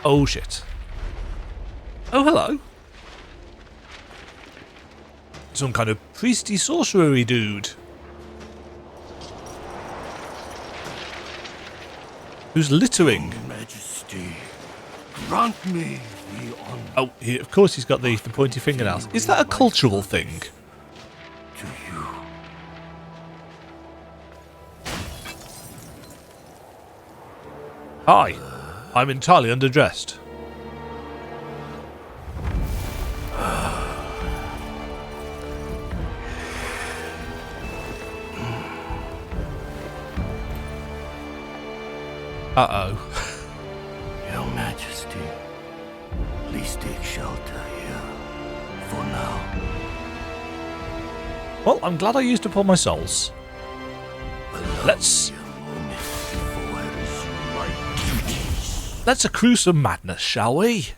Oh shit. Oh, hello. Some kind of priesty sorcery dude. Who's littering? Your Majesty, grant me the honor. Oh, of course he's got the pointy fingernails. Is that a cultural thing? To you. Hi, I'm entirely underdressed. Uh-oh. Your Majesty, please take shelter here for now. Well, I'm glad I used up all my souls. Let's accrue some madness, shall we?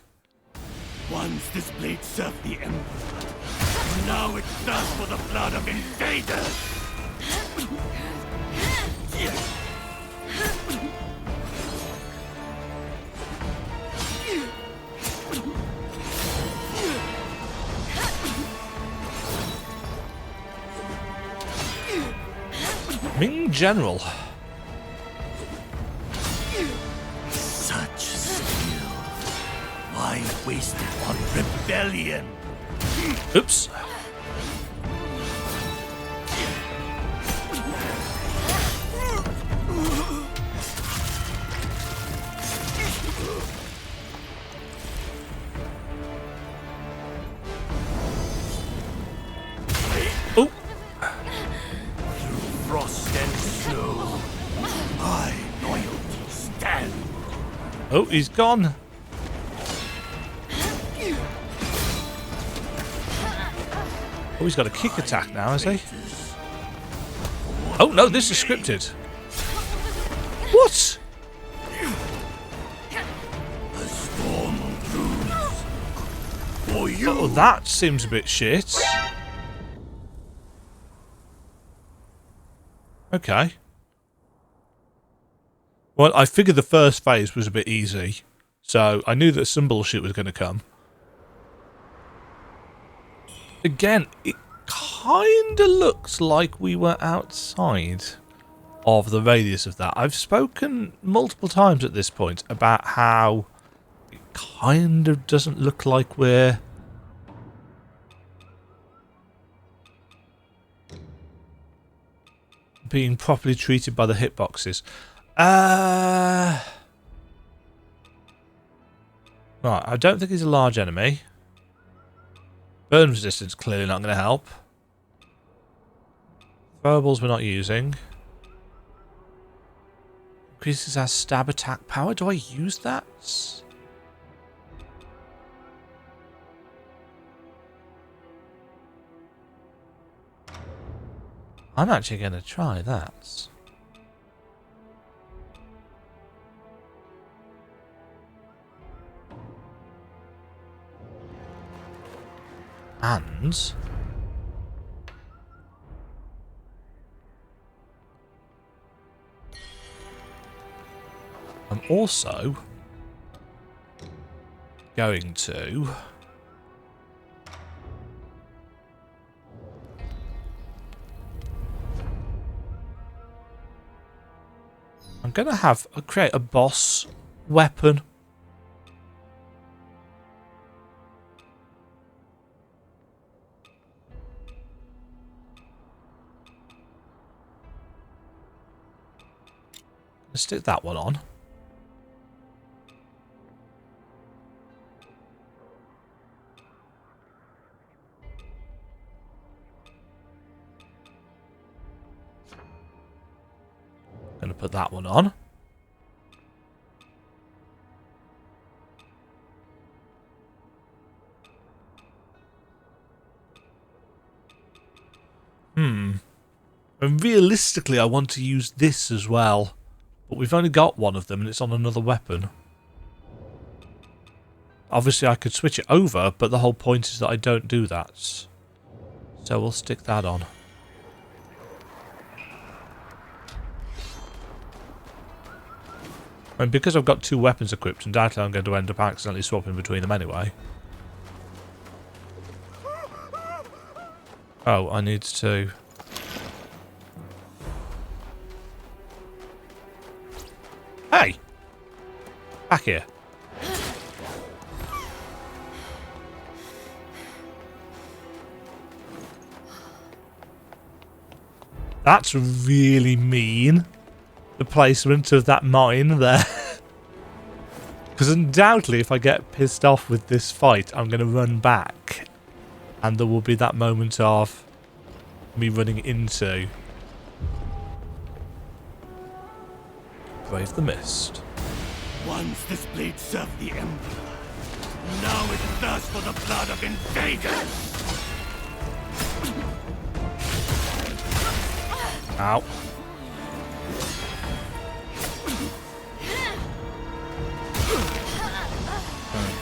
Once this blade served the Emperor, now it thirsts for the blood of invaders. Ming General. Such skill. Why waste it on rebellion? Oops. Oh. Frost and snow, my loyalty stands. Oh, he's gone. Oh, he's got a kick attack now, has he? Oh no, this is scripted. What? A storm brews for you. Oh, that seems a bit shit. Okay. Well, I figured the first phase was a bit easy, so I knew that some bullshit was going to come. Again, it kind of looks like we were outside of the radius of that. I've spoken multiple times at this point about how it kind of doesn't look like we're being properly treated by the hitboxes. Right, I don't think he's a large enemy. Burn resistance clearly not going to help. Throwables we're not using. Increases our stab attack power. Do I use that? I'm actually going to try that. And I'm also going to create a boss weapon. Let's stick that one on. Going to put that one on. And realistically, I want to use this as well. But we've only got one of them and it's on another weapon. Obviously, I could switch it over, but the whole point is that I don't do that. So we'll stick that on. And because I've got 2 weapons equipped, undoubtedly I'm going to end up accidentally swapping between them anyway. Oh, I need to... Hey! Back here. That's really mean. The placement of that mine there. Because undoubtedly if I get pissed off with this fight, I'm going to run back. And there will be that moment of me running into Brave the Mist. Once this blade served the Emperor. Now it thirsts for the blood of invaders! Ow.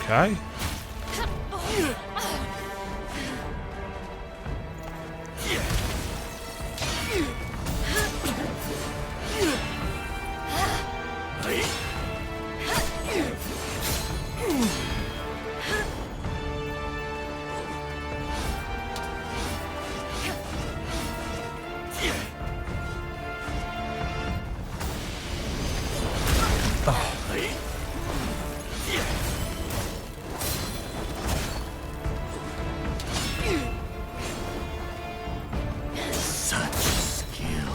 Okay. Such skill.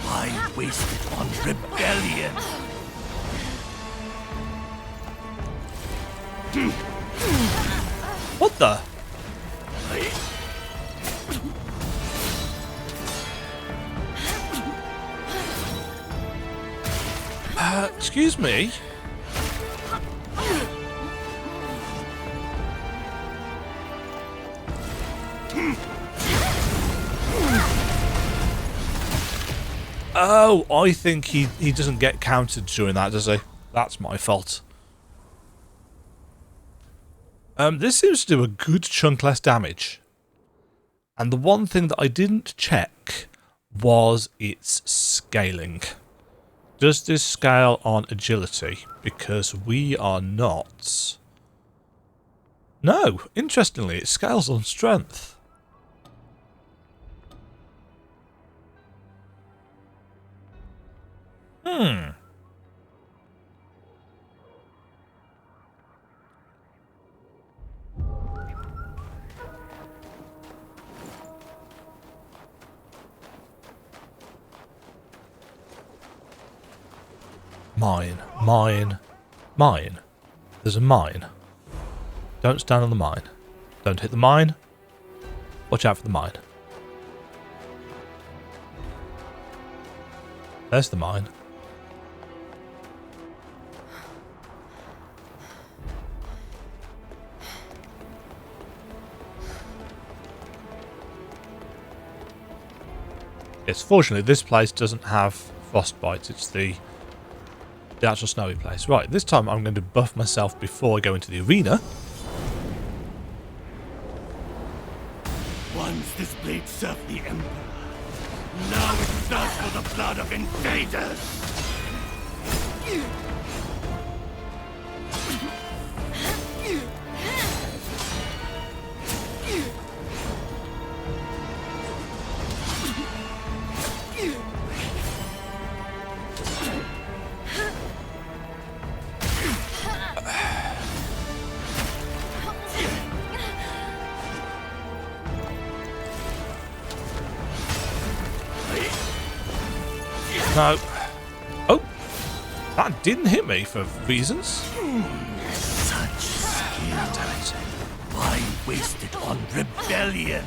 Why waste it on rebellion? What the? Excuse me? Oh, I think he doesn't get counted during that, does he? That's my fault. This seems to do a good chunk less damage. And the one thing that I didn't check was its scaling. Does this scale on agility? Because we are not... No, interestingly, it scales on strength. Mine. There's a mine. Don't stand on the mine. Don't hit the mine. Watch out for the mine. There's the mine. Yes, fortunately this place doesn't have frostbite. It's the actual snowy place. Right, this time I'm going to buff myself before I go into the arena. Once this blade served the Emperor. Now it thirsts for the blood of invaders! No. Oh! That didn't hit me for reasons. Such skill. Why waste it on rebellion?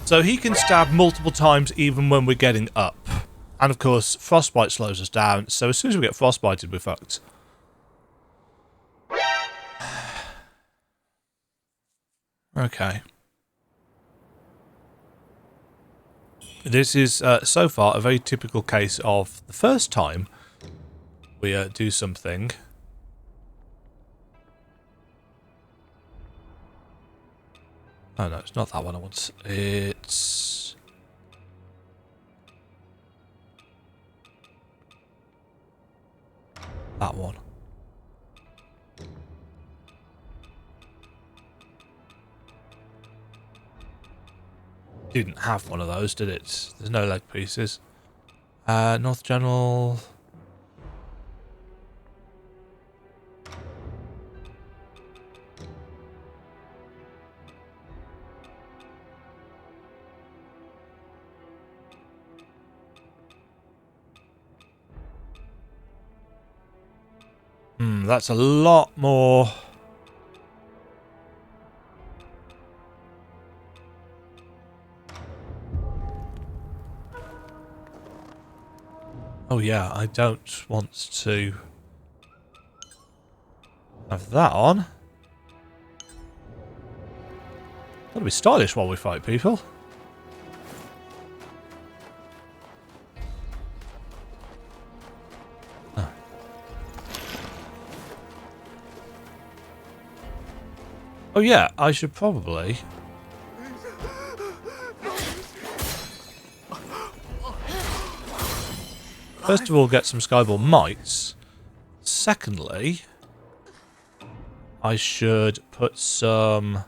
So he can stab multiple times even when we're getting up. And of course, frostbite slows us down, so as soon as we get frostbited, we're fucked. Okay. This is, so far, a very typical case of the first time we do something. Oh no, it's not that one I want. It's... that one. Didn't have one of those, did it? There's no leg pieces. North General... that's a lot more... oh yeah, I don't want to have that on. Gotta be stylish while we fight people. Oh. Oh yeah, I should probably... first of all, get some Skyball mites. Secondly, I should put some...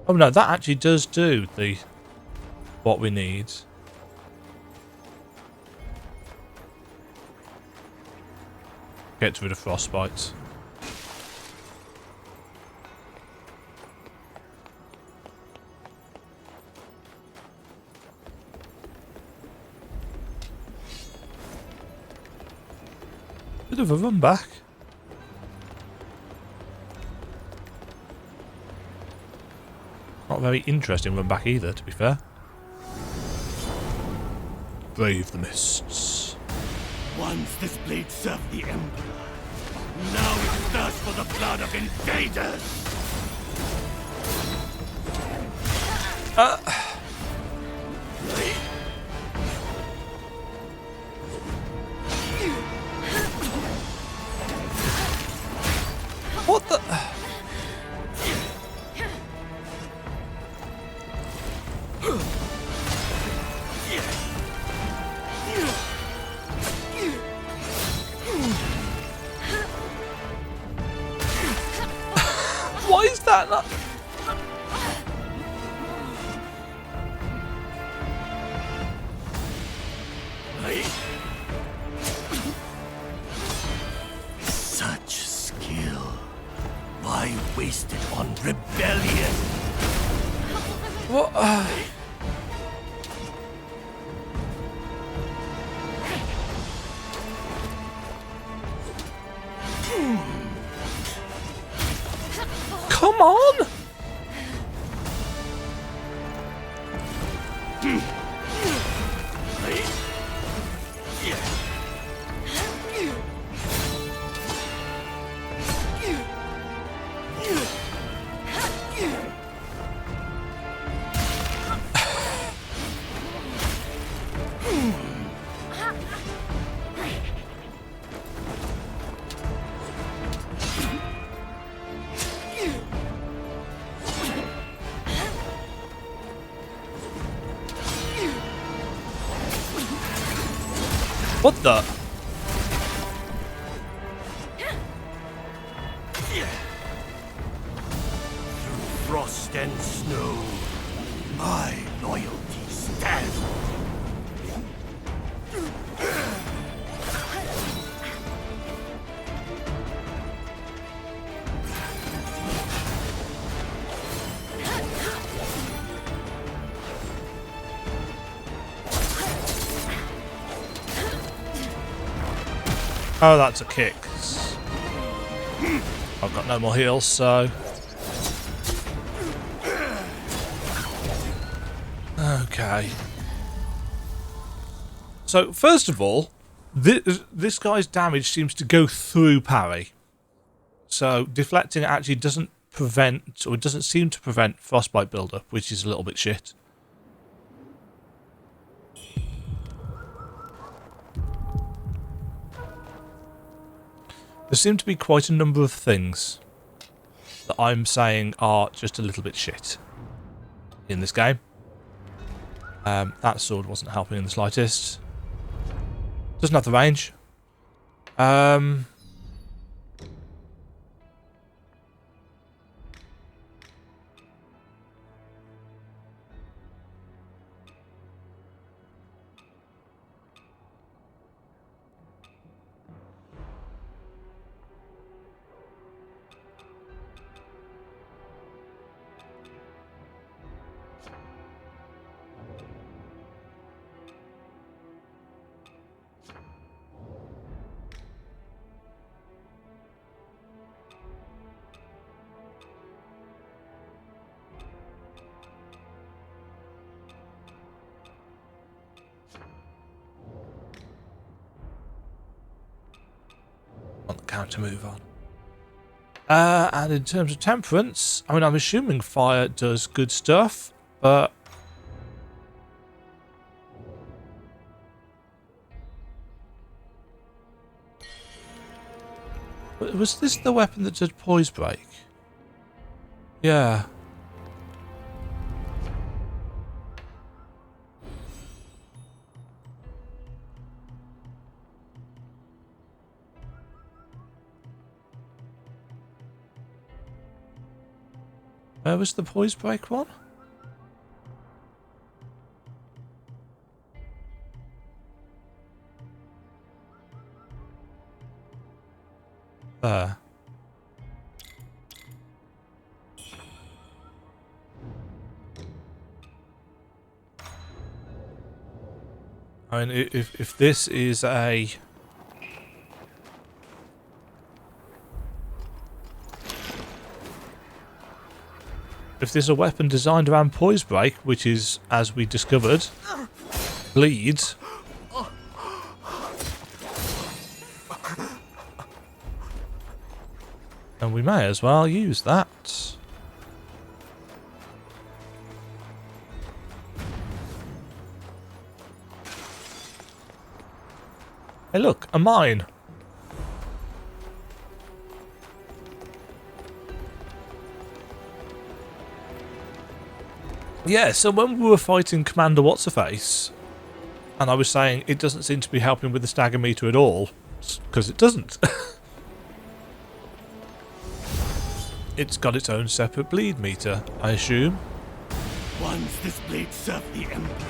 oh no, that actually does do the... what we need. Get rid of frostbite. Bit of a run back. Not a very interesting run back either, to be fair. Brave the mists. Once this blade served the Emperor. Now it thirsts for the blood of invaders! What the... why is that not... Such skill. Why waste it on rebellion? what... come on! What the? Through frost and snow, my loyalty stands. Oh, that's a kick. I've got no more heals, so... okay. So, first of all, this guy's damage seems to go through parry. So, deflecting actually doesn't prevent, or it doesn't seem to prevent frostbite buildup, which is a little bit shit. There seem to be quite a number of things that I'm saying are just a little bit shit in this game. That sword wasn't helping in the slightest. Doesn't have the range. On the counter move on. And in terms of temperance, I mean, I'm assuming fire does good stuff, but was this the weapon that did poise break? Yeah. Where was the poise break one? There. I mean, if this is a... If there's a weapon designed around poise break, which is, as we discovered, bleeds, then we may as well use that. Hey look, a mine. Yeah, so when we were fighting Commander What's-a-Face, and I was saying it doesn't seem to be helping with the stagger meter at all, because it doesn't. It's got its own separate bleed meter, I assume. Once this blade served the Emperor,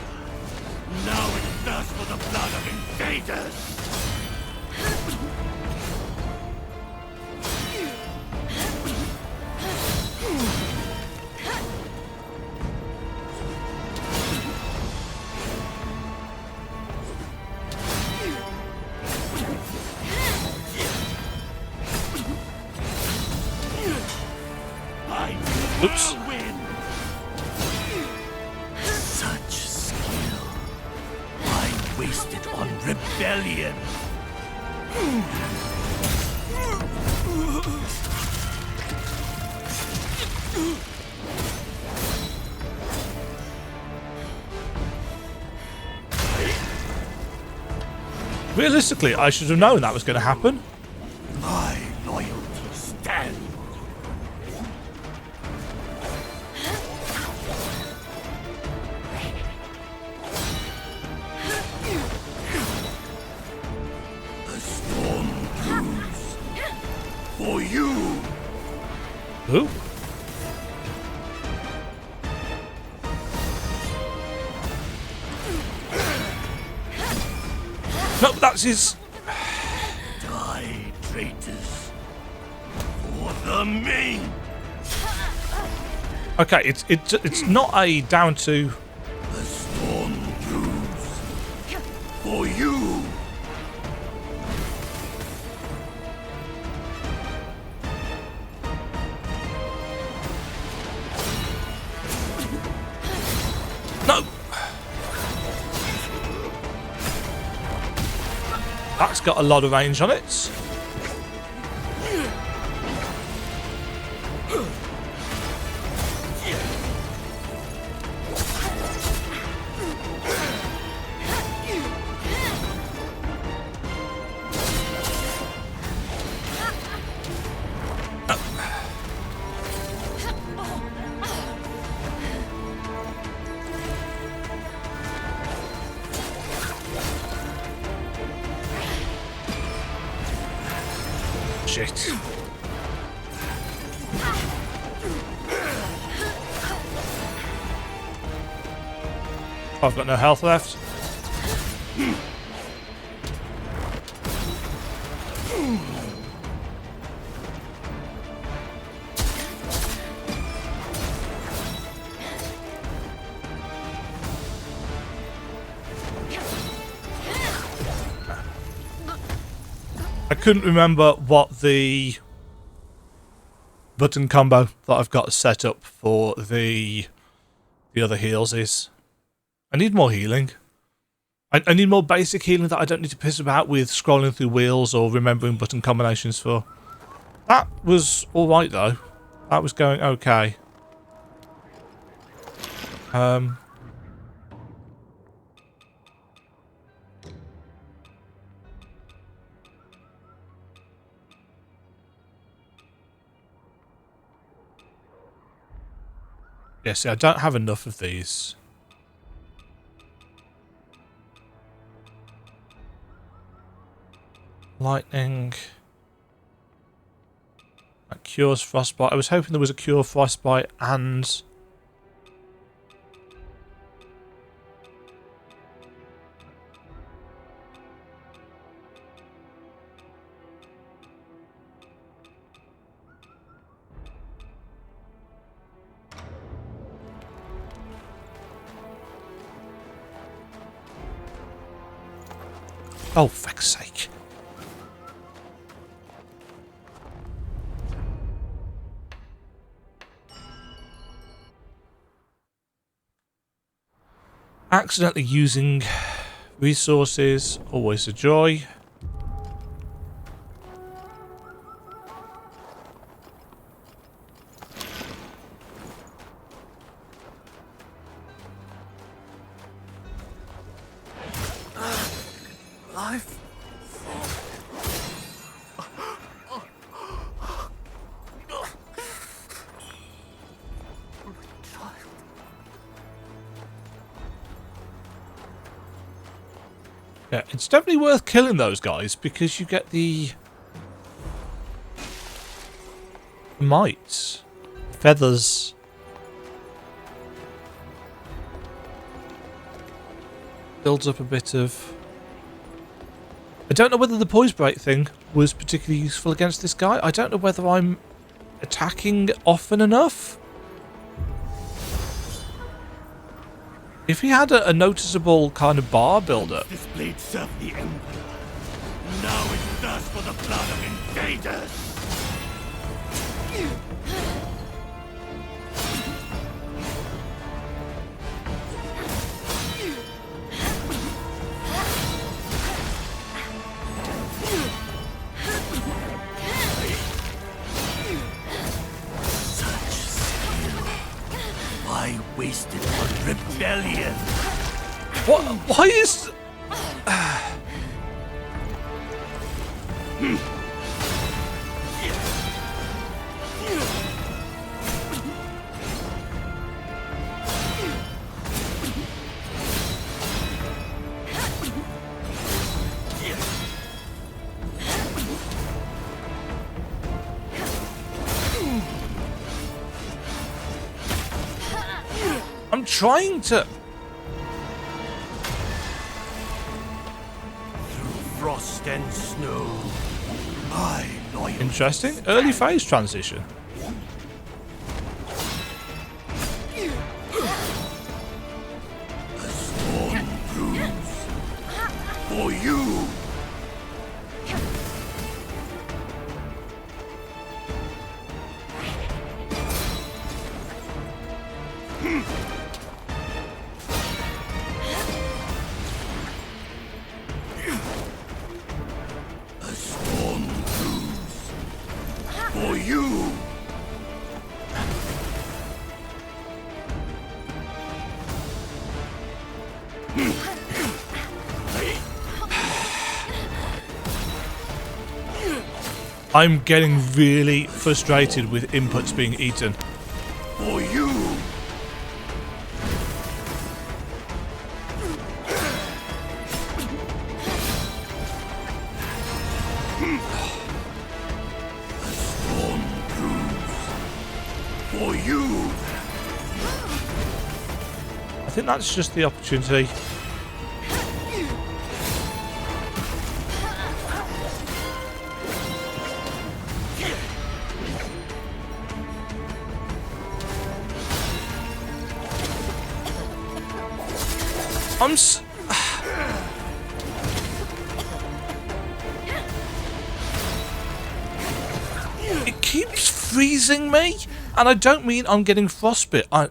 now it thirsts for the blood of invaders! Oops. Such skill. I wasted on rebellion. Realistically, I should have known that was going to happen. My loyalty stands. For you! Who? No, that's his... Die, traitors! For the Ming! Okay, it's not a down to... The storm brews. For you! No! That's got a lot of range on it. shit. I've got no health left. I couldn't remember what the button combo that I've got set up for the other heals is. I need more healing. I need more basic healing that I don't need to piss about with scrolling through wheels or remembering button combinations for. That was alright though. That was going okay. Yeah, see, I don't have enough of these. Lightning. That cures frostbite. I was hoping there was a cure frostbite and... Oh, fuck's sake. Accidentally using resources, always a joy. Life. Yeah, it's definitely worth killing those guys because you get the mites, feathers. Builds up a bit of... I don't know whether the poise break thing was particularly useful against this guy. I don't know whether I'm attacking often enough. If he had a noticeable kind of bar builder. This blade served the Emperor. Now it thirsts for the blood of invaders. Such skill. Why waste it on rebellion? What? Why is... I'm trying to... Frost and snow. My loyal. Interesting. Early phase transition. A storm brews for you. A storm brews for you. I'm getting really frustrated with inputs being eaten. For you. I think that's just the opportunity. It keeps freezing me, and I don't mean I'm getting frostbitten.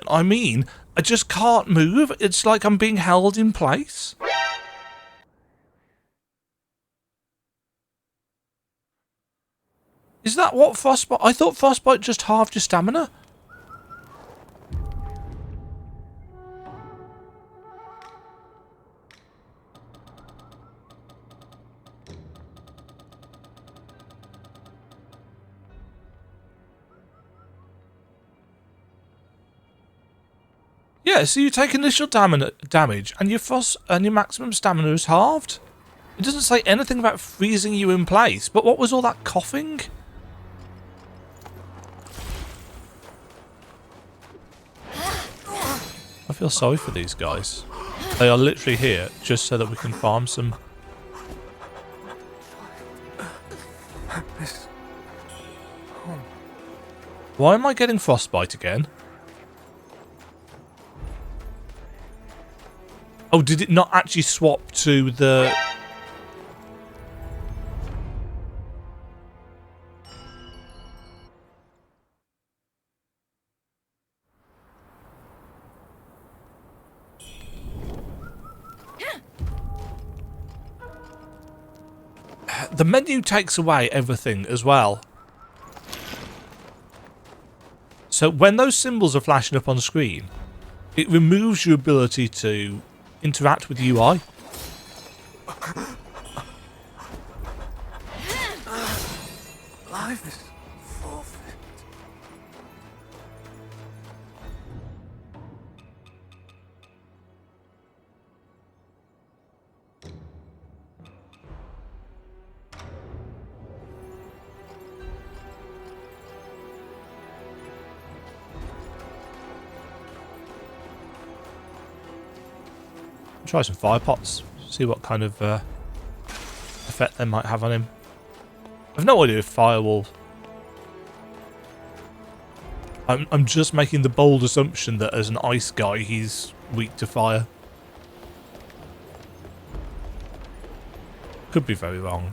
I mean I just can't move. It's like I'm being held in place. Is that what frostbite? I thought frostbite just halved your stamina. Yeah, so you take initial damage, and your maximum stamina is halved. It doesn't say anything about freezing you in place. But what was all that coughing? I feel sorry for these guys. They are literally here just so that we can farm some. Why am I getting frostbite again? Oh, did it not actually swap to the... The menu takes away everything as well. So when those symbols are flashing up on screen, it removes your ability to interact with UI. Life is forfeit. Try some fire pots, see what kind of effect they might have on him. I've no idea if fire will... I'm just making the bold assumption that as an ice guy he's weak to fire. Could be very wrong.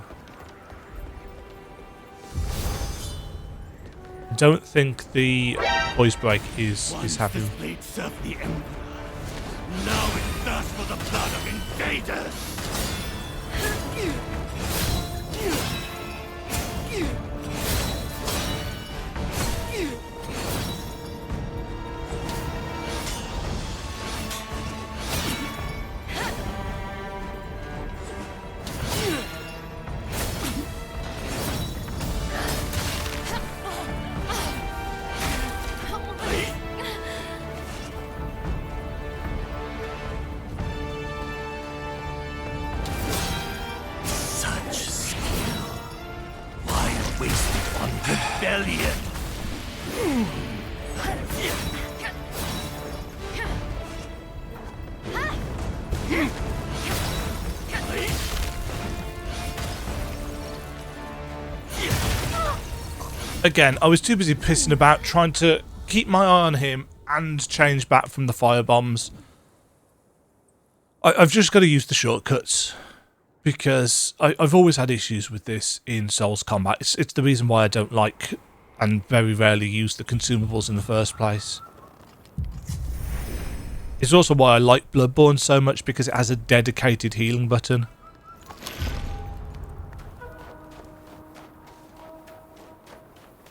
Don't think the voice break is having... This blade served the Emperor. Now it thirsts for the blood of invaders! Again, I was too busy pissing about trying to keep my eye on him and change back from the fire bombs. I've just got to use the shortcuts because I've always had issues with this in Souls combat. It's the reason why I don't like and very rarely use the consumables in the first place. It's also why I like Bloodborne so much, because it has a dedicated healing button.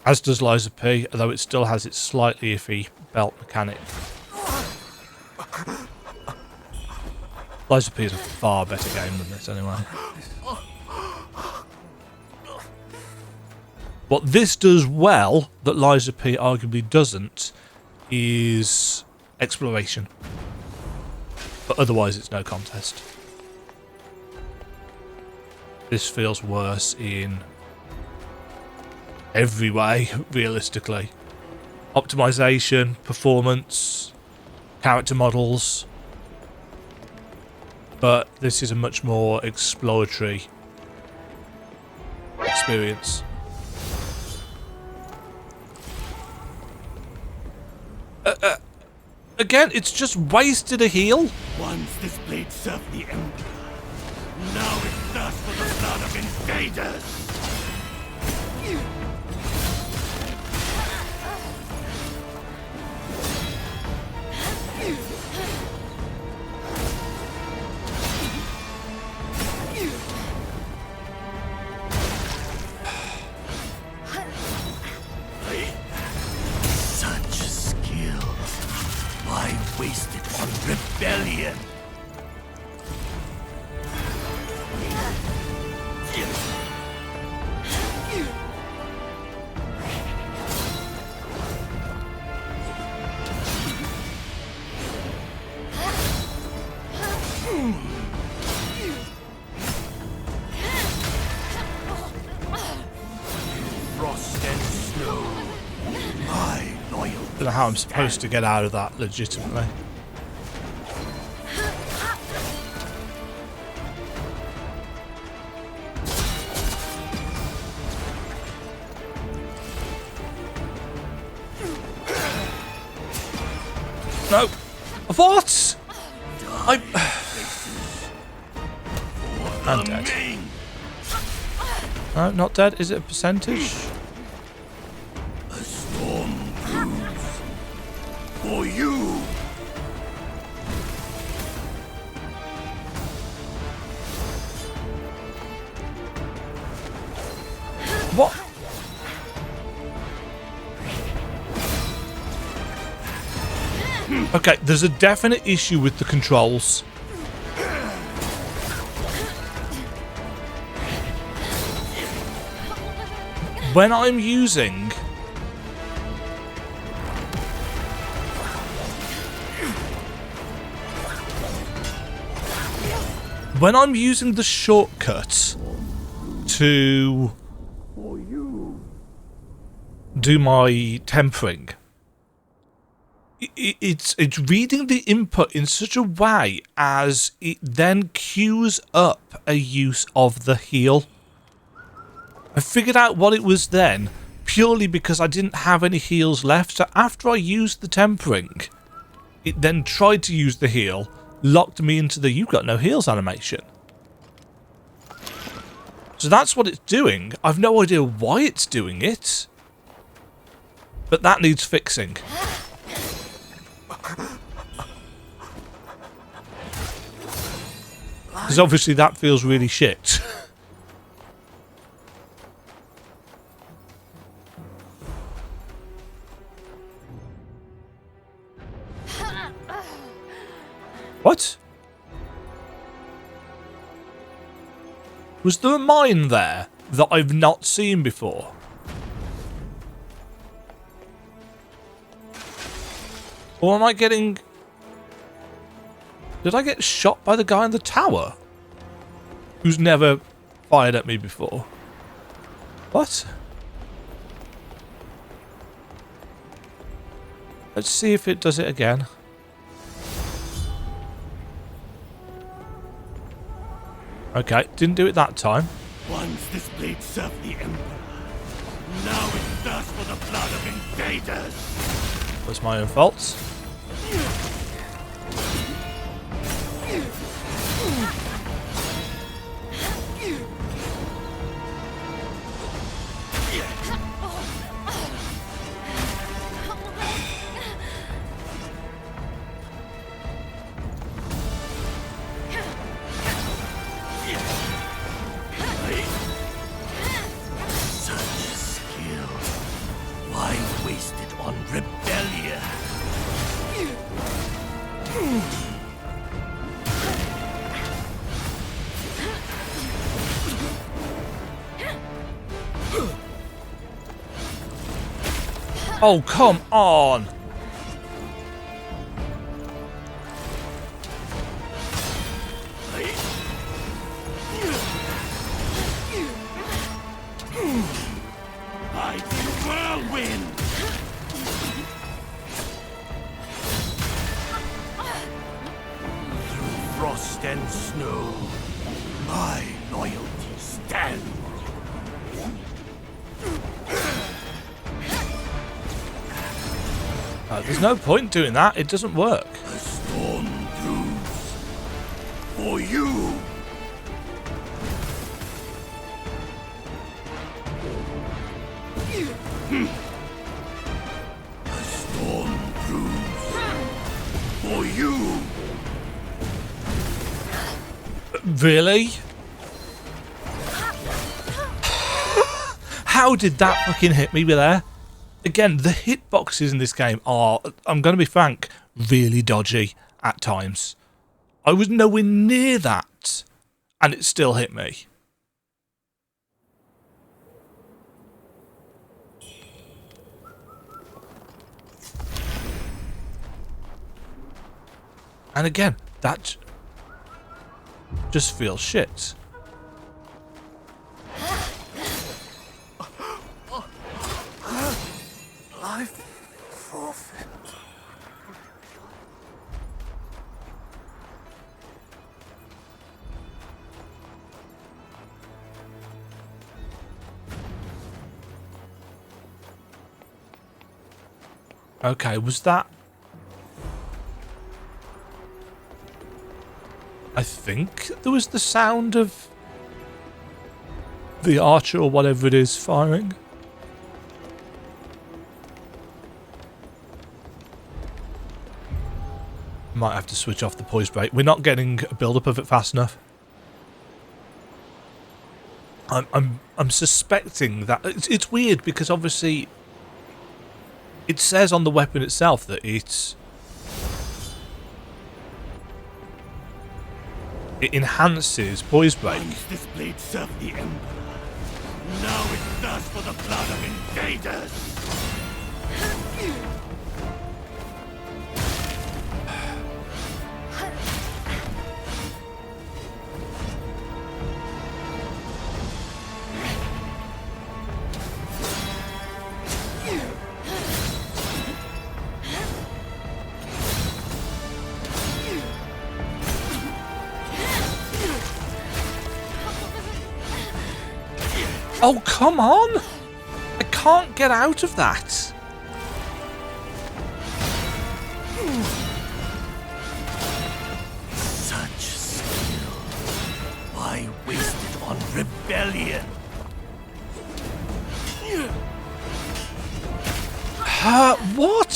As does Liza P, although it still has its slightly iffy belt mechanic. Liza P is a far better game than this anyway. What this does well, that Liza P arguably doesn't, is exploration. But otherwise it's no contest. This feels worse in every way, realistically. Optimization, performance, character models, but this is a much more exploratory experience. Again, it's just wasted a heal. Once this blade served the Emperor. Now it thirsts for the blood of invaders. Such skill. Why waste it on rebellion? Frost and snow. My loyal. Don't know how I'm supposed to get out of that legitimately. No. What? I'm dead. Ming. No, not dead. Is it a percentage? A storm brews for you. What? Okay, there's a definite issue with the controls. When I'm using the shortcut to do my tempering, it's reading the input in such a way as it then queues up a use of the heal. I figured out what it was then purely because I didn't have any heals left, so after I used the tempering, it then tried to use the heal, locked me into the "you've got no heals" animation. So that's what it's doing. I've no idea why it's doing it, but that needs fixing. Because obviously that feels really shit. What? Was there a mine there that I've not seen before? Or am I getting... Did I get shot by the guy in the tower? Who's never fired at me before? What? Let's see if it does it again. Okay, didn't do it that time. Once this blade served the Emperor. Now it thirsts for the blood of invaders. Was my own fault. Rebellion. Oh, come on! I whirlwind. Frost and snow, my loyalty stands. There's no point doing that. It doesn't work. A storm brews for you. A storm brews for you. Really? How did that fucking hit me there? Again, the hitboxes in this game are, I'm going to be frank, really dodgy at times. I was nowhere near that, and it still hit me. And again, that just feels shit. Life forfeit. Okay, was that... I think there was the sound of the archer or whatever it is firing. Might have to switch off the poise brake. We're not getting a build-up of it fast enough. I'm suspecting that it's weird because obviously it says on the weapon itself that it enhances poise brake. Once this blade served the Emperor, now it thirsts for the blood of invaders. Oh, come on! I can't get out of that. Such skill. Why waste it on rebellion? What?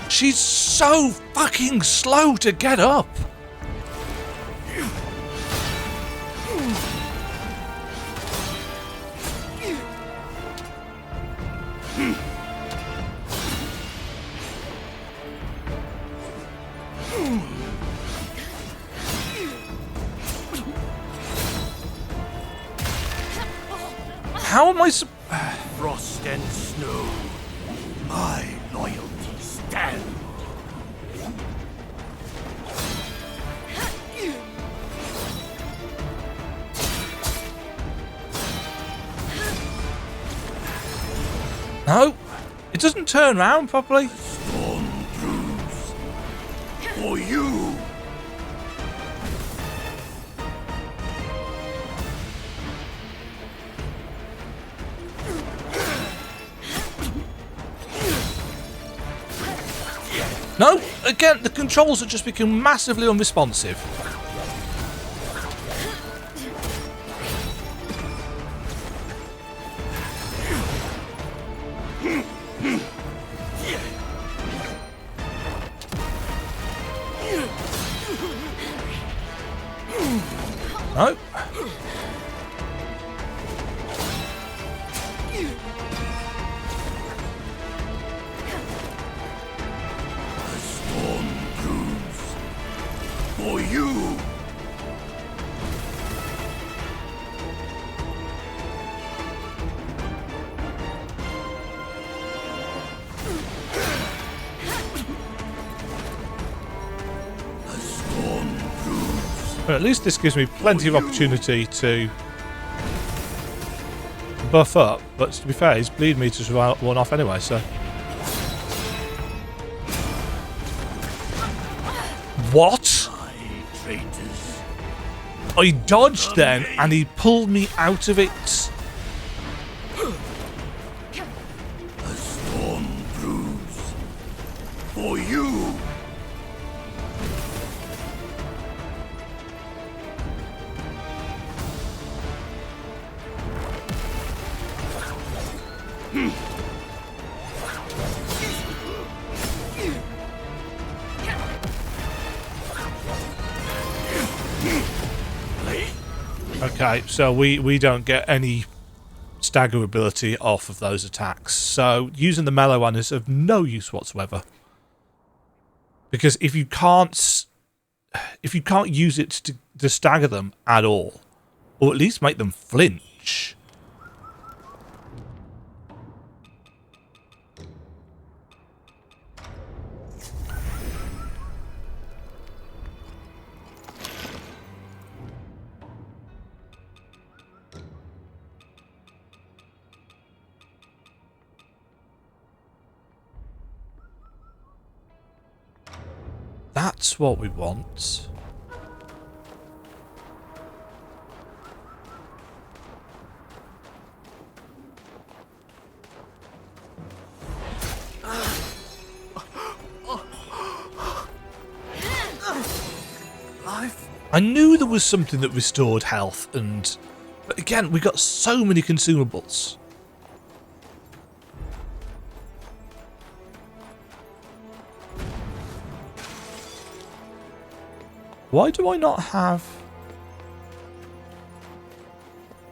She's so fucking slow to get up. How am I Frost and snow, my loyalty stands. No, it doesn't turn around properly. Storm brews for you. No, again, the controls have just become massively unresponsive. No. For you. But at least this gives me plenty of opportunity to buff up. But to be fair, his bleed meter's one off anyway, so... What? Traitors. I dodged then, and he pulled me out of it. A storm brews for you. Okay, so we don't get any stagger ability off of those attacks. So using the melee one is of no use whatsoever. Because if you can't use it to stagger them at all, or at least make them flinch. That's what we want. I knew there was something that restored health, but again, we got so many consumables. Why do I not have...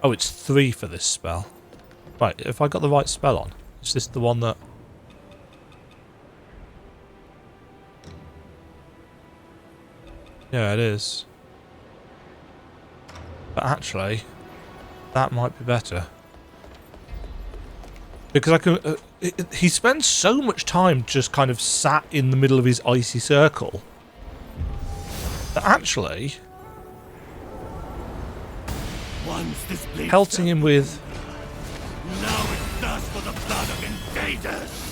Oh, it's 3 for this spell. Right, if I got the right spell on. Is this the one that... Yeah, it is. But actually, that might be better. Because I can... he spends so much time just kind of sat in the middle of his icy circle. Actually, pelting him with... Now it thirsts for the blood of invaders.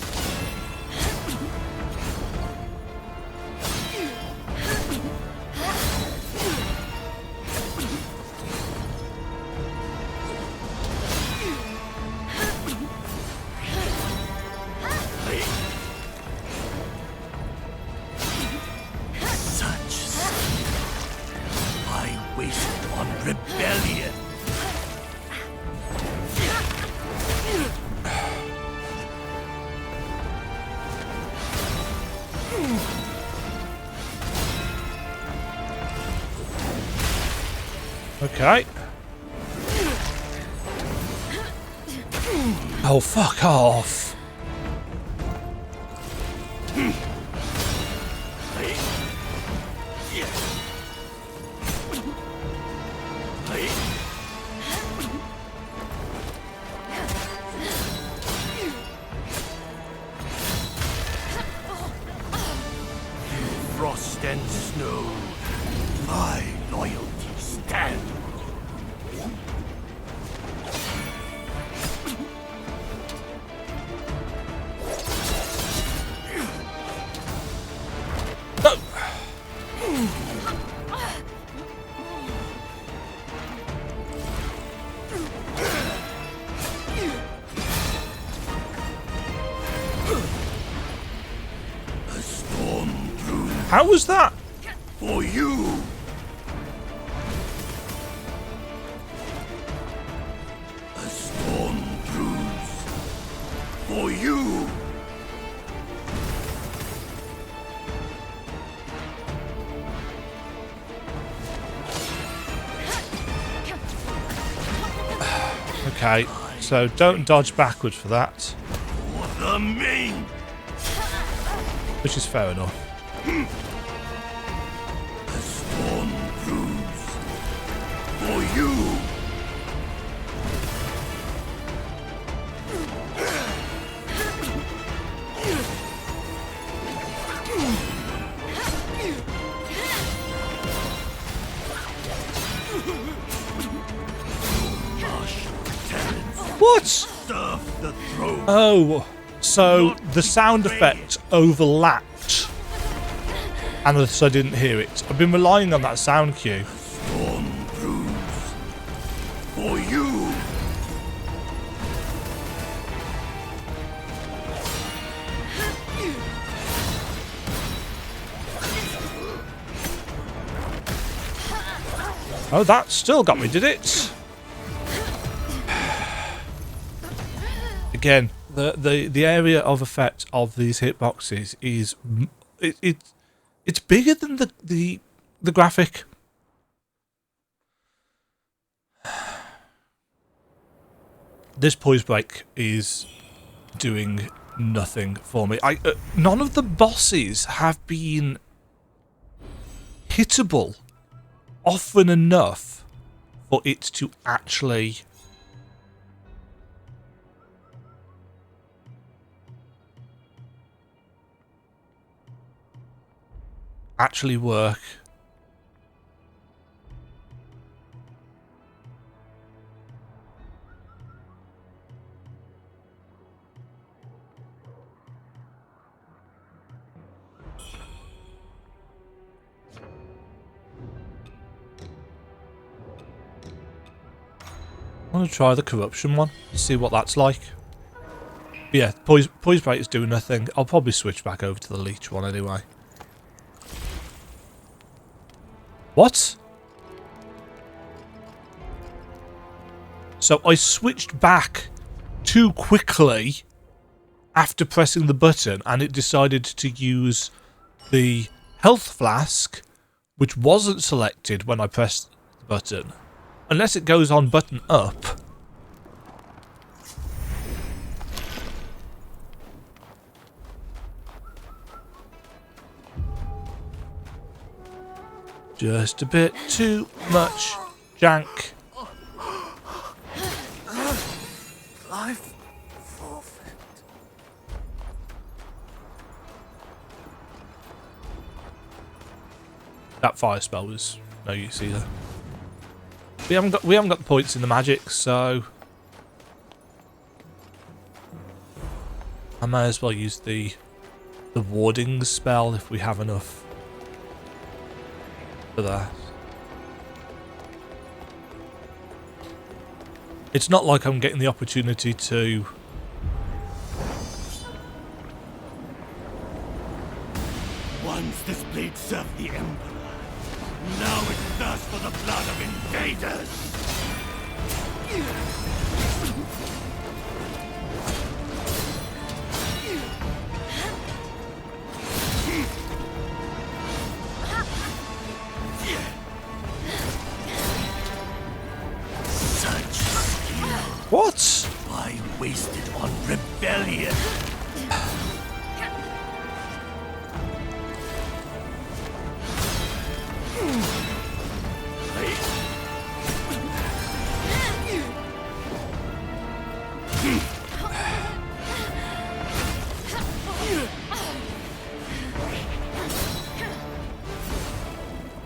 Rebellion. Okay. Oh, fuck off. Frost and snow, my loyalty stands. How was that? For you. A storm brews. For you. Okay, so don't dodge backwards for that. For the Ming. Which is fair enough. A storm brews. For you. What? Serve the throne. Oh, so the sound effect overlapped, and thus I didn't hear it. I've been relying on that sound cue. Storm brews for you. Oh, that still got me, did it? Again, the area of effect of these hitboxes is it's bigger than the graphic. This poise break is doing nothing for me. None of the bosses have been hittable often enough for it to actually work. I'm going to try the corruption one, see what that's like. But yeah, poise break is doing nothing. I'll probably switch back over to the leech one anyway. What? So I switched back too quickly after pressing the button, and it decided to use the health flask, which wasn't selected when I pressed the button. Unless it goes on button up. Just a bit too much jank. Life forfeit. That fire spell was no use either. We haven't got the points in the magic, so I may as well use the warding spell if we have enough for that. It's not like I'm getting the opportunity to Once this blade served the Emperor. Now it thirsts for the blood of invaders! Such skill. What? Why waste it on rebellion?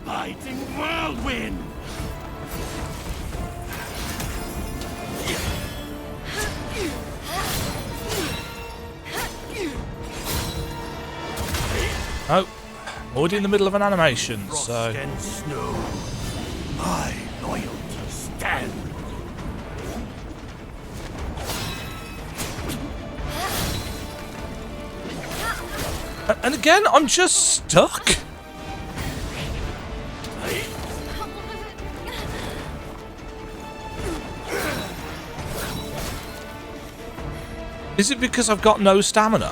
Biting whirlwind! Oh, already in the middle of an animation, Frost so and snow. My loyalty stands. and again, I'm just stuck. Is it because I've got no stamina?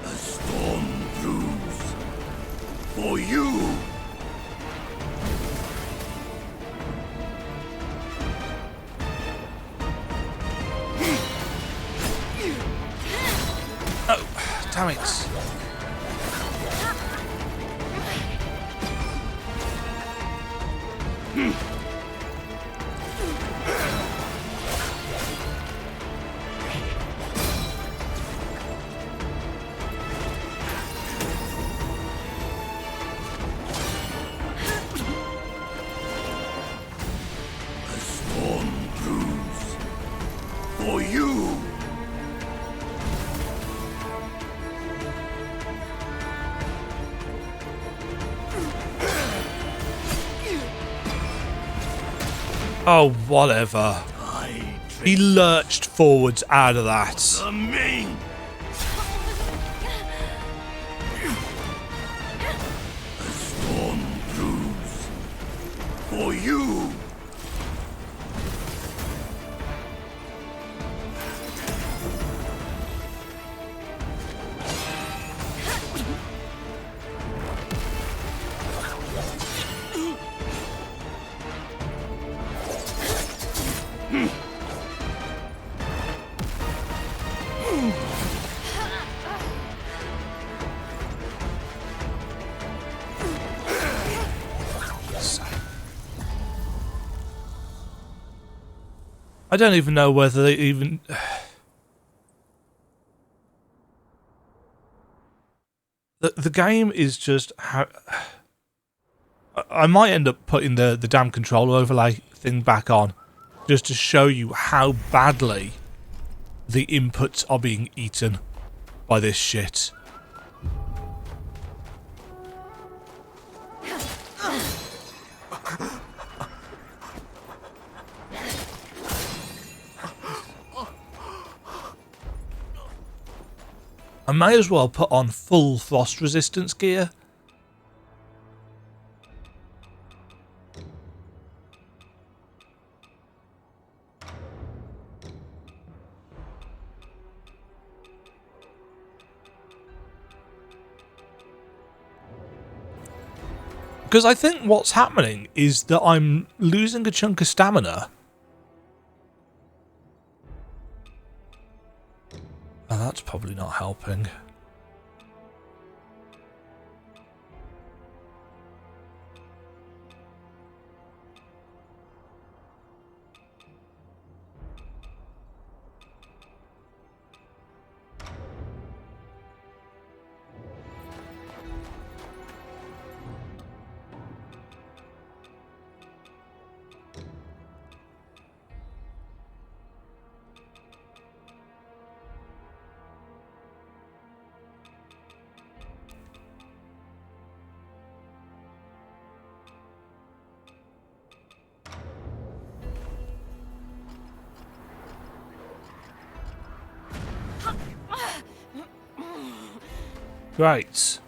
A storm brews for you. Oh, damn it. Oh, whatever. He lurched forwards out of that. The Ming! A storm brews for you! I don't even know whether they even... The game is just how... I might end up putting the damn controller overlay thing back on just to show you how badly the inputs are being eaten by this shit. I may as well put on full frost resistance gear. Because I think what's happening is that I'm losing a chunk of stamina. Oh, that's probably not helping. Right.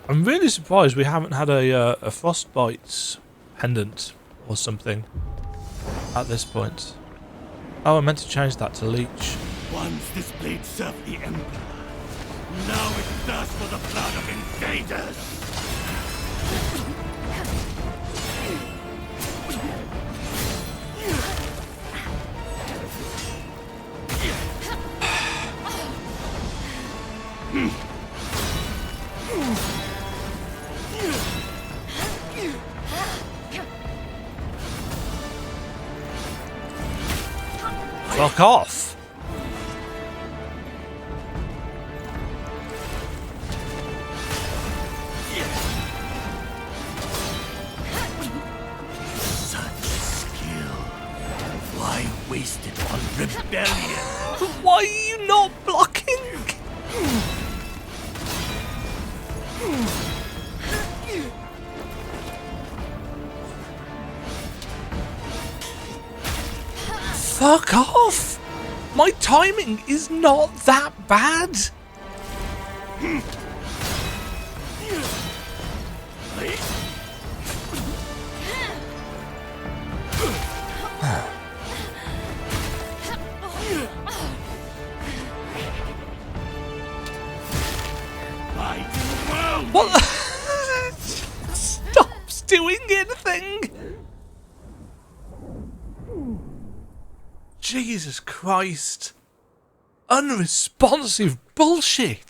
I'm really surprised we haven't had a frostbite pendant or something at this point. Oh, I meant to change that to leech. Once this blade served the Emperor. Now it thirsts for the blood of invaders! Fuck off! Such skill. Why waste it on rebellion? Why are you not blocking? Fuck off! My timing is not that bad. What? Stops doing anything. Jesus Christ. Unresponsive bullshit.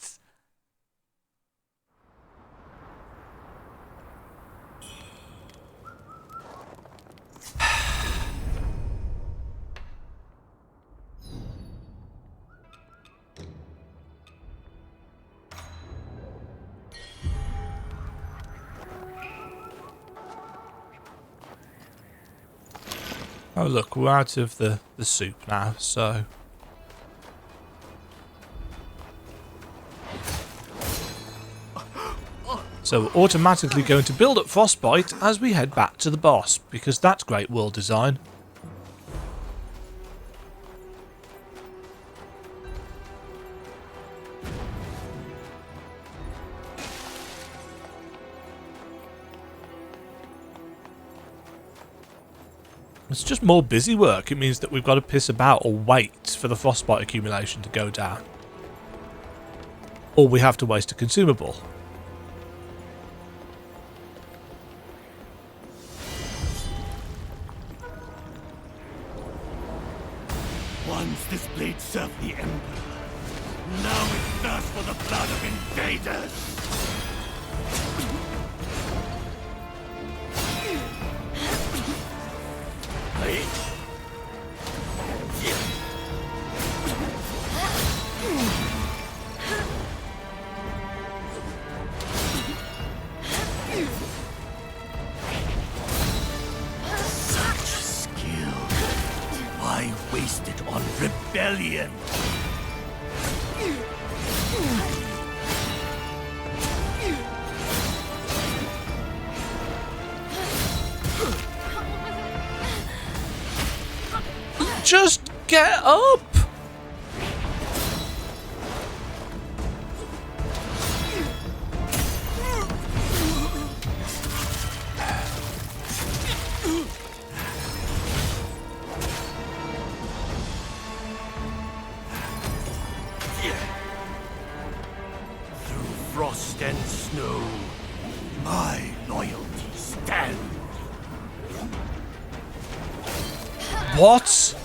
Oh look, we're out of the soup now, so... So we're automatically going to build up Frostbite as we head back to the boss, because that's great world design. It's just more busy work. It means that we've got to piss about or wait for the Frostbite accumulation to go down. Or we have to waste a consumable. Once this blade served the Emperor. Now it thirsts for the blood of invaders. Such skill. Why waste it on rebellion? Just get up! Through frost and snow, my loyalty stands. What?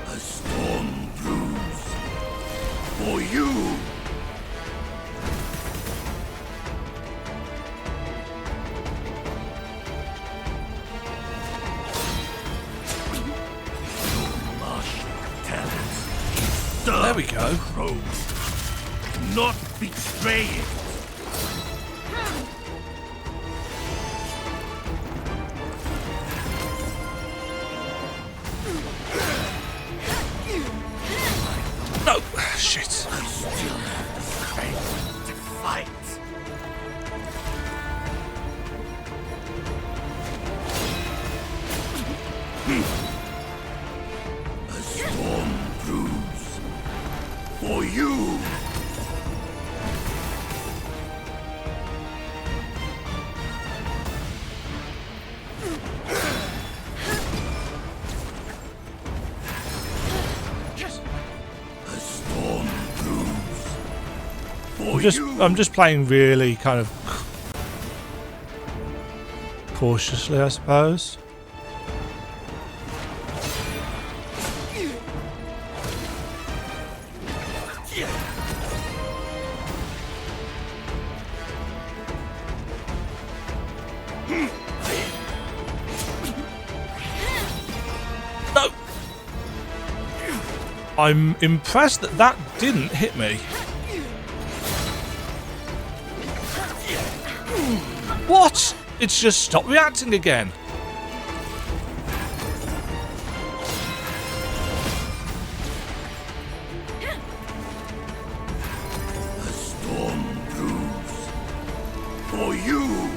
A storm brews for you. There we go. Not betray it. No! Shit. I still have the strength to fight. A storm brews for you. A storm brews for you. I'm just playing really kind of cautiously, I suppose. No! I'm impressed that that didn't hit me. What? It's just stopped reacting again. A storm brews for you.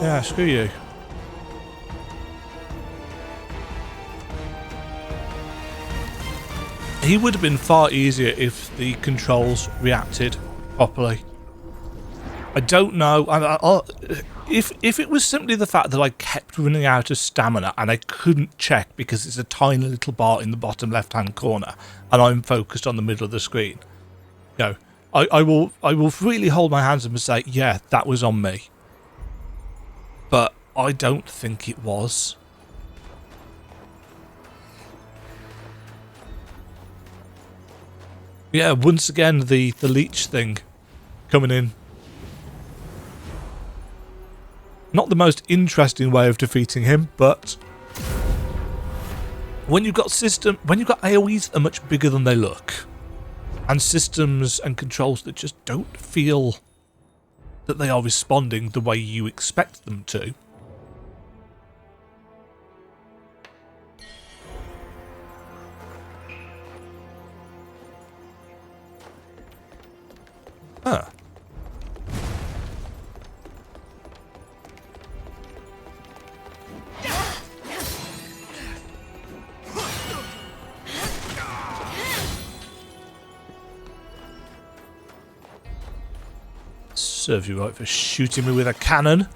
Yeah, screw you. He would have been far easier if the controls reacted properly. I don't know. if it was simply the fact that I kept running out of stamina and I couldn't check because it's a tiny little bar in the bottom left-hand corner and I'm focused on the middle of the screen, you know, I will freely hold my hands up and say, yeah, that was on me. But I don't think it was. Yeah, once again, the leech thing coming in. Not the most interesting way of defeating him, but when you've got AoEs that are much bigger than they look, and systems and controls that just don't feel that they are responding the way you expect them to. Huh. Serve you right for shooting me with a cannon.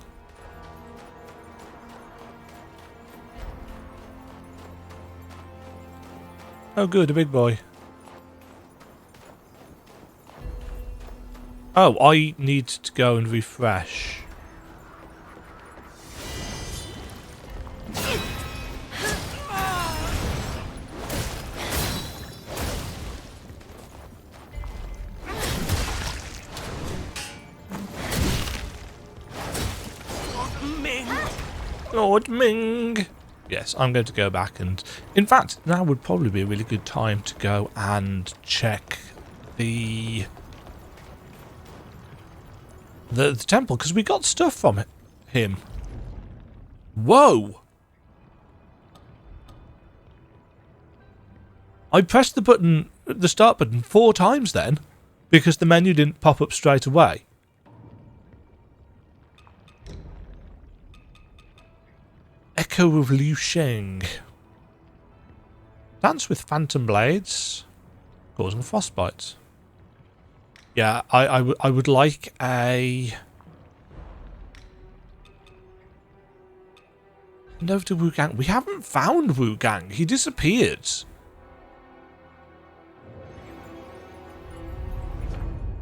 Oh good, a big boy. Oh, I need to go and refresh. Lord Ming! Yes, I'm going to go back and... In fact, now would probably be a really good time to go and check the temple, because we got stuff from him. Whoa! I pressed the button, the start button, 4 times then, because the menu didn't pop up straight away. Echo of Wuchang. Dance with phantom blades, causing frostbite. Yeah, I would like a... Over to Wuchang. We haven't found Wuchang. He disappeared.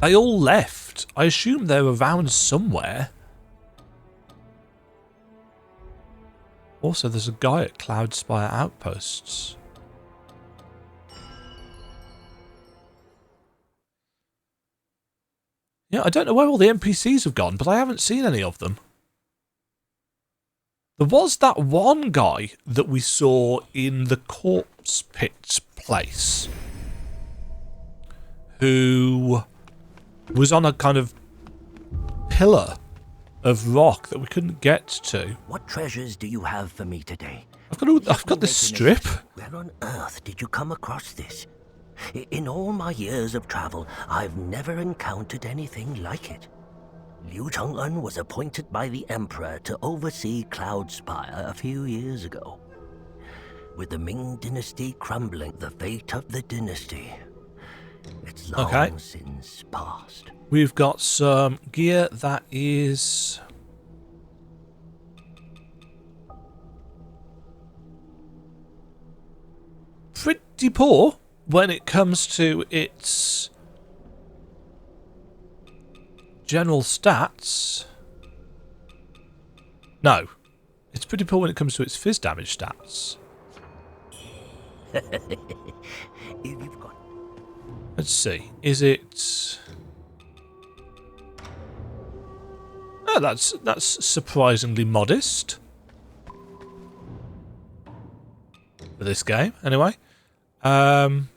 They all left. I assume they're around somewhere. Also, there's a guy at Cloudspire Outposts. Yeah, I don't know where all the NPCs have gone, but I haven't seen any of them. There was that one guy that we saw in the corpse pit place, who was on a kind of pillar of rock that we couldn't get to. What treasures do you have for me today? I've got this strip. Where on earth did you come across this? In all my years of travel, I've never encountered anything like it. Lie Cheng'en was appointed by the Emperor to oversee Cloudspire a few years ago. With the Ming dynasty crumbling, the fate of the dynasty, it's long since passed. We've got some gear that is... pretty poor when it comes to its general stats. No, it's pretty poor when it comes to its fizz damage stats. Let's see, is it... Oh, that's surprisingly modest. For this game, anyway. I'm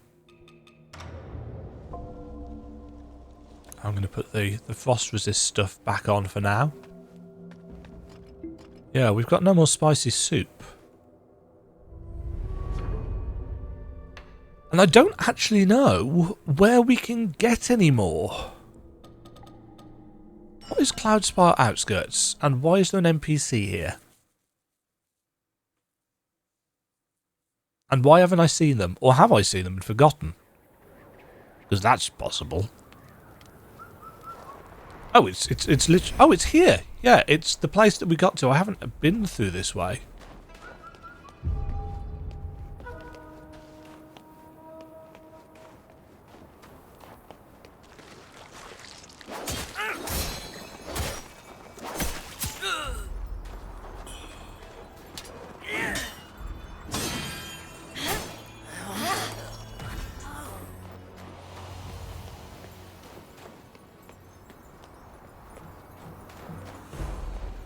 going to put the frost resist stuff back on for now. Yeah, we've got no more spicy soup. And I don't actually know where we can get any more. What is Cloudspire Outskirts? And why is there an NPC here? And why haven't I seen them? Or have I seen them and forgotten? Because that's possible. Oh, it's literally... Oh, it's here. Yeah, it's the place that we got to. I haven't been through this way.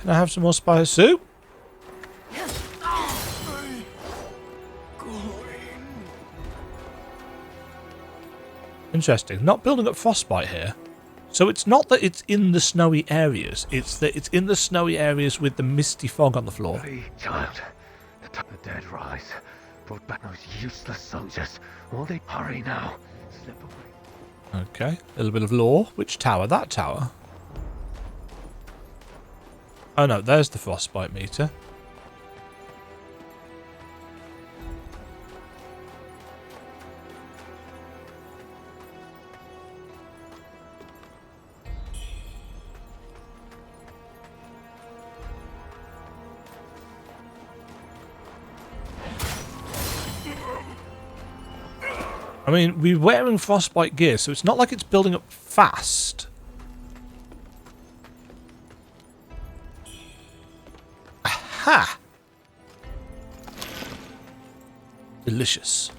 Can I have some more spice soup? Interesting. Not building up frostbite here. So it's not that it's in the snowy areas. It's that it's in the snowy areas with the misty fog on the floor. Hey, child. The dead rise. Brought back those useless soldiers. Will they hurry now? Slip away. Okay. A little bit of lore. Which tower? That tower. Oh no, there's the frostbite meter. I mean, we're wearing frostbite gear, so it's not like it's building up fast. Ha! Delicious.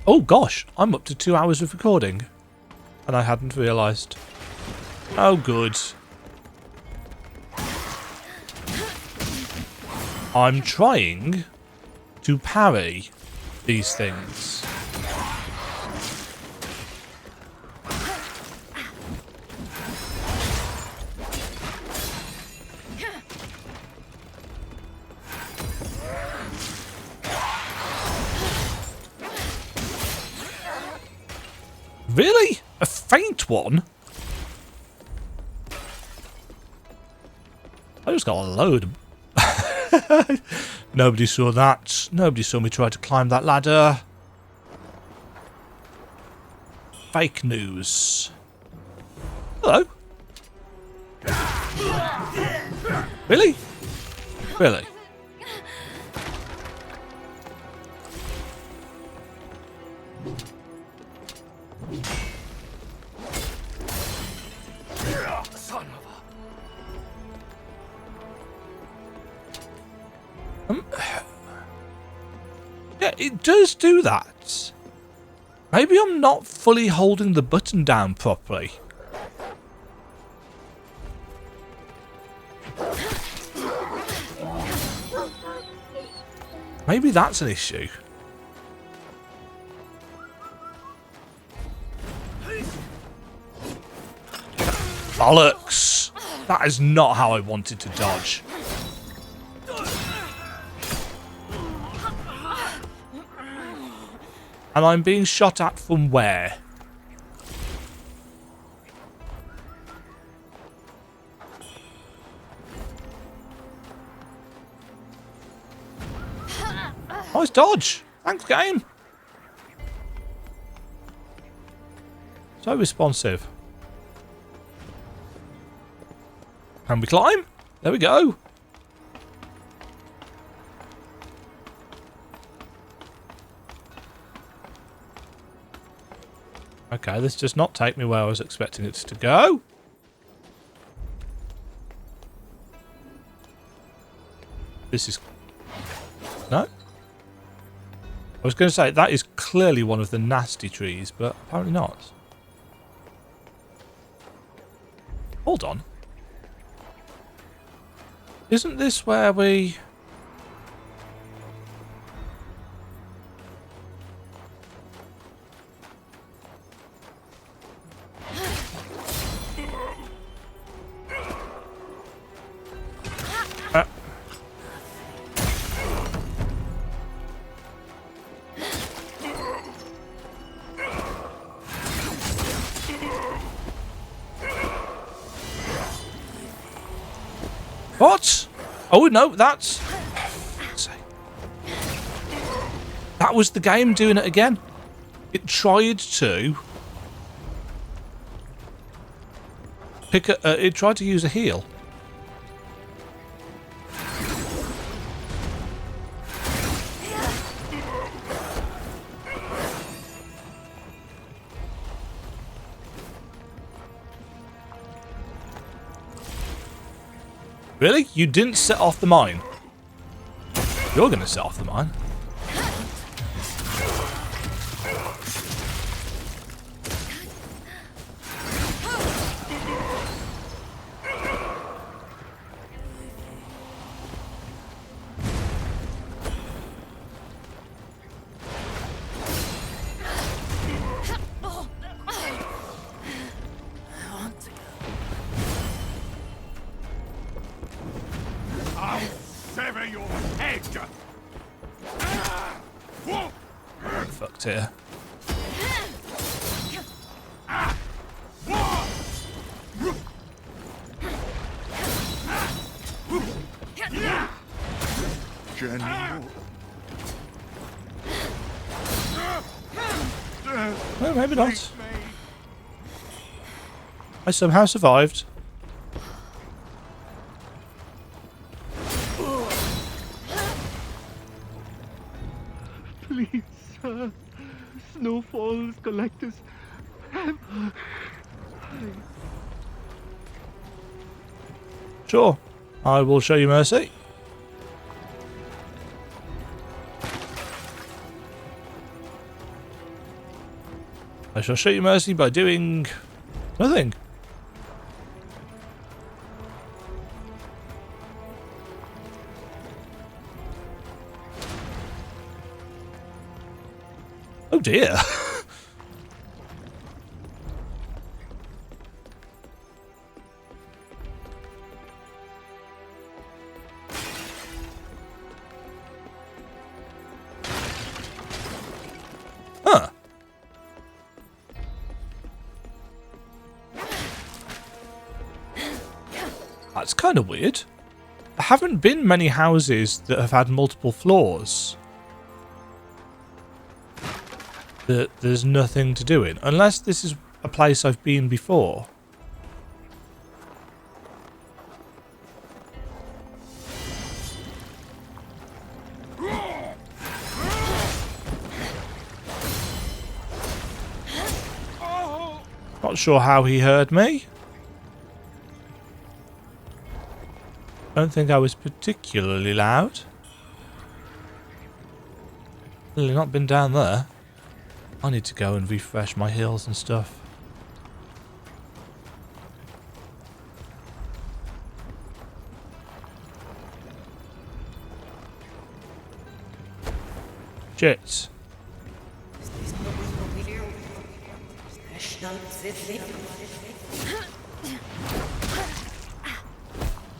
Oh gosh, I'm up to 2 hours of recording. And I hadn't realised. Oh good. I'm trying to parry these things. Really? A faint one? I just got a load. Nobody saw that. Nobody saw me try to climb that ladder. Fake news. Hello. Really? Really? Son of Yeah, it does do that. Maybe I'm not fully holding the button down properly. Maybe that's an issue. Bollocks! That is not how I wanted to dodge. And I'm being shot at from where? Nice dodge. Thanks, game. So responsive. Can we climb? There we go. Okay, this does not take me where I was expecting it to go. This is... No? I was going to say, that is clearly one of the nasty trees, but apparently not. Hold on. Isn't this where we... What? Oh no, that's... That was the game doing it again. It tried to It tried to use a heal. Really? You didn't set off the mine? You're going to set off the mine. Sever your head! Fucked here. General. Well, maybe not. I somehow survived. Please, sir. Snowfalls, collectors. Sure. I will show you mercy. I shall show you mercy by doing nothing. Oh dear. Huh. That's kind of weird. There haven't been many houses that have had multiple floors that there's nothing to do in, unless this is a place I've been before. Not sure how he heard me. Don't think I was particularly loud. Clearly not been down there. I need to go and refresh my heals and stuff. Shit.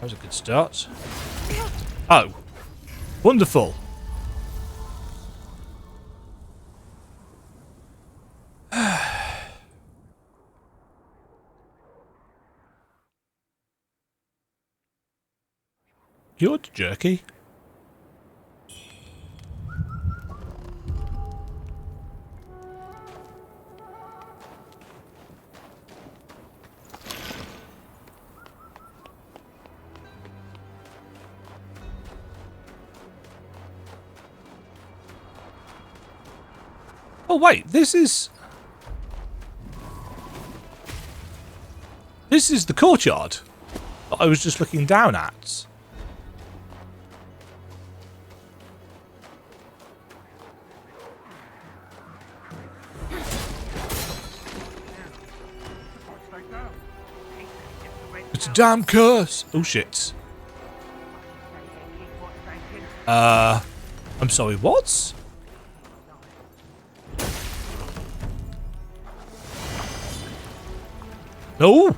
That was a good start. Oh. Wonderful. You're jerky. Oh wait, this is the courtyard that I was just looking down at. It's a damn curse! Oh shit. I'm sorry, what? No!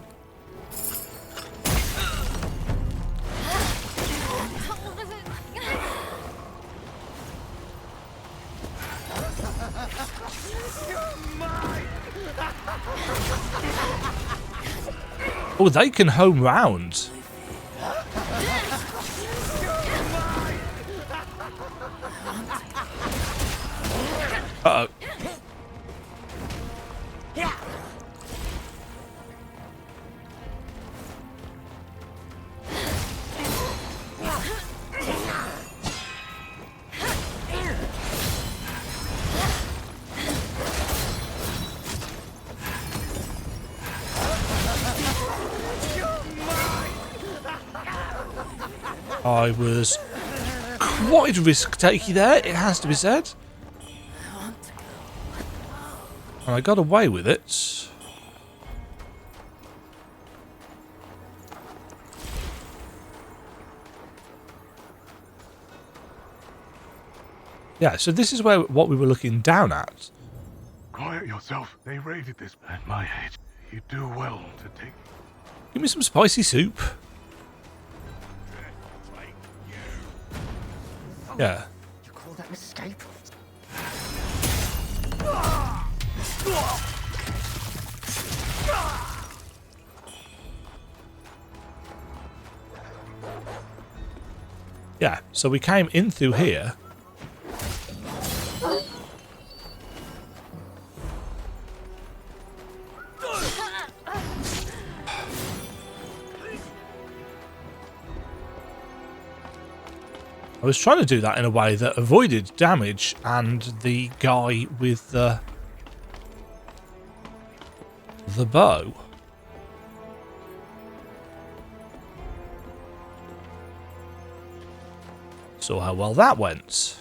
Oh, they can home round. Uh-oh. I was quite risk-takey there, it has to be said. And I got away with it. Yeah, so this is what we were looking down at. Quiet yourself. They raided this at my age. You do well to take... Give me some spicy soup. Yeah. You call that an escape? Yeah, so we came in through here. I was trying to do that in a way that avoided damage and the guy with the bow. Saw how well that went.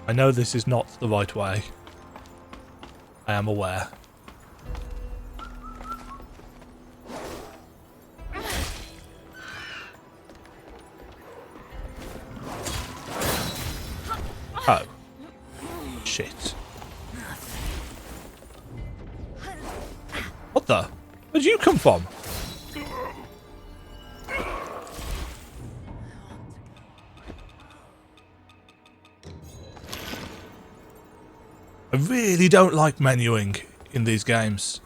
I know this is not the right way. I am aware. Oh. Shit. What the? Where'd you come from? I really don't like menuing in these games.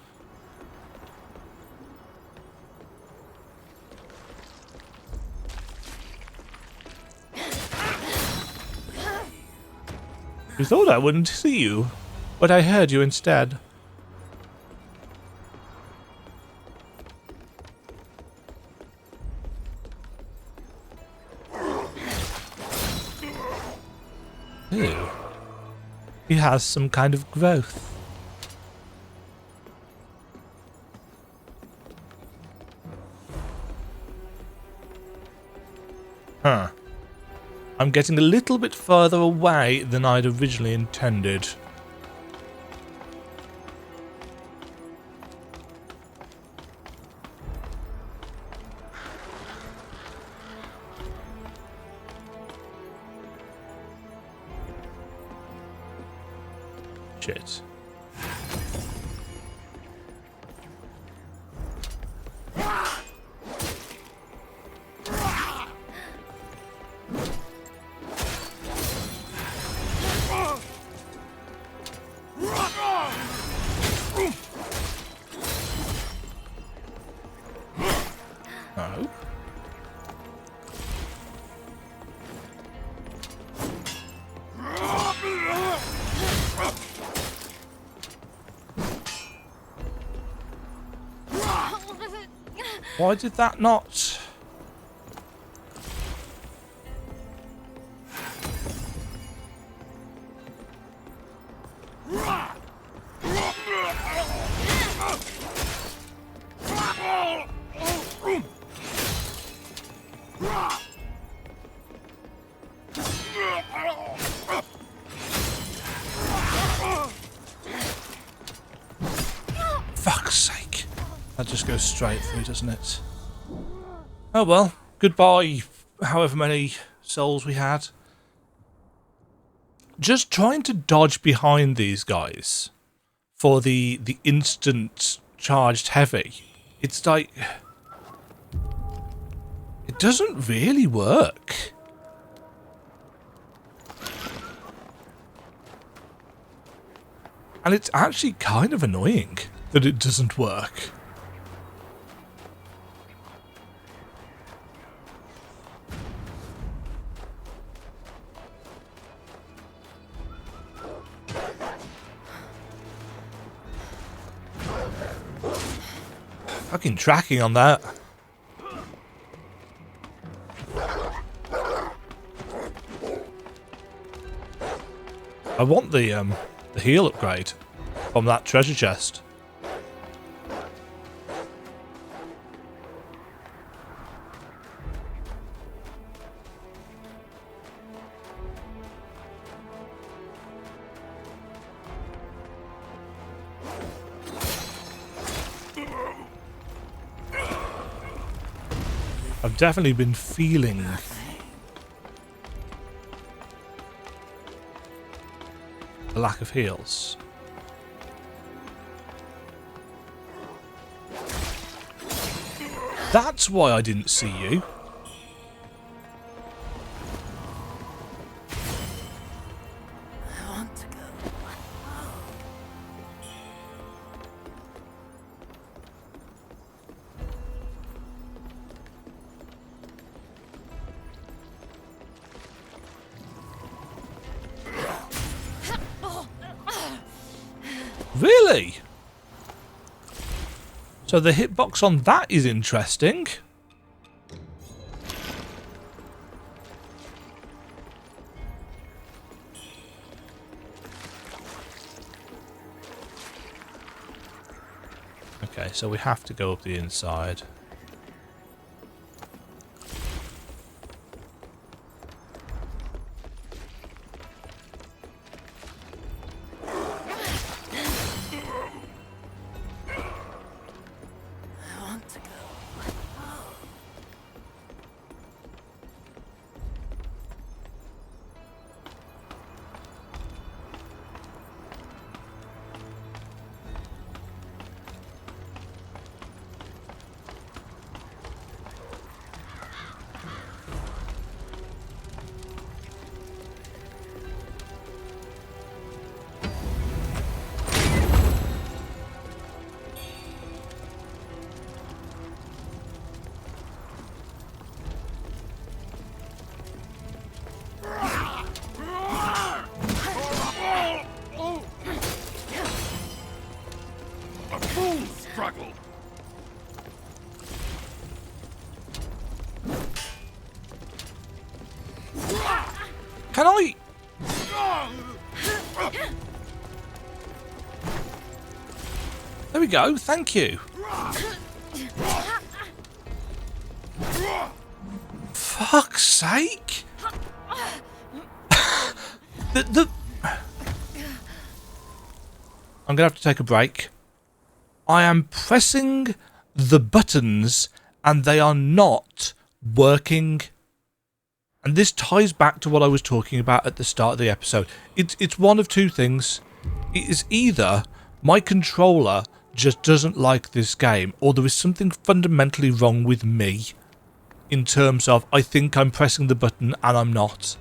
You thought I wouldn't see you, but I heard you instead. Ew. He has some kind of growth. Huh. I'm getting a little bit further away than I'd originally intended. Shit. No. Why did that not? Fuck's sake. That just goes straight through, doesn't it? Oh well, goodbye, however many souls we had. Just trying to dodge behind these guys for the instant charged heavy. It's like... it doesn't really work. And it's actually kind of annoying that it doesn't work. Fucking tracking on that. I want the heal upgrade from that treasure chest. I've definitely been feeling the lack of heals. That's why I didn't see you. I want to go. Really? So the hitbox on that is interesting. Okay, so we have to go up the inside. Struggle. Can I? There we go, thank you. Fuck's sake. I'm gonna have to take a break. I am pressing the buttons and they are not working. And this ties back to what I was talking about at the start of the episode. It's one of two things. It is either my controller just doesn't like this game, or there is something fundamentally wrong with me in terms of I think I'm pressing the button and I'm not.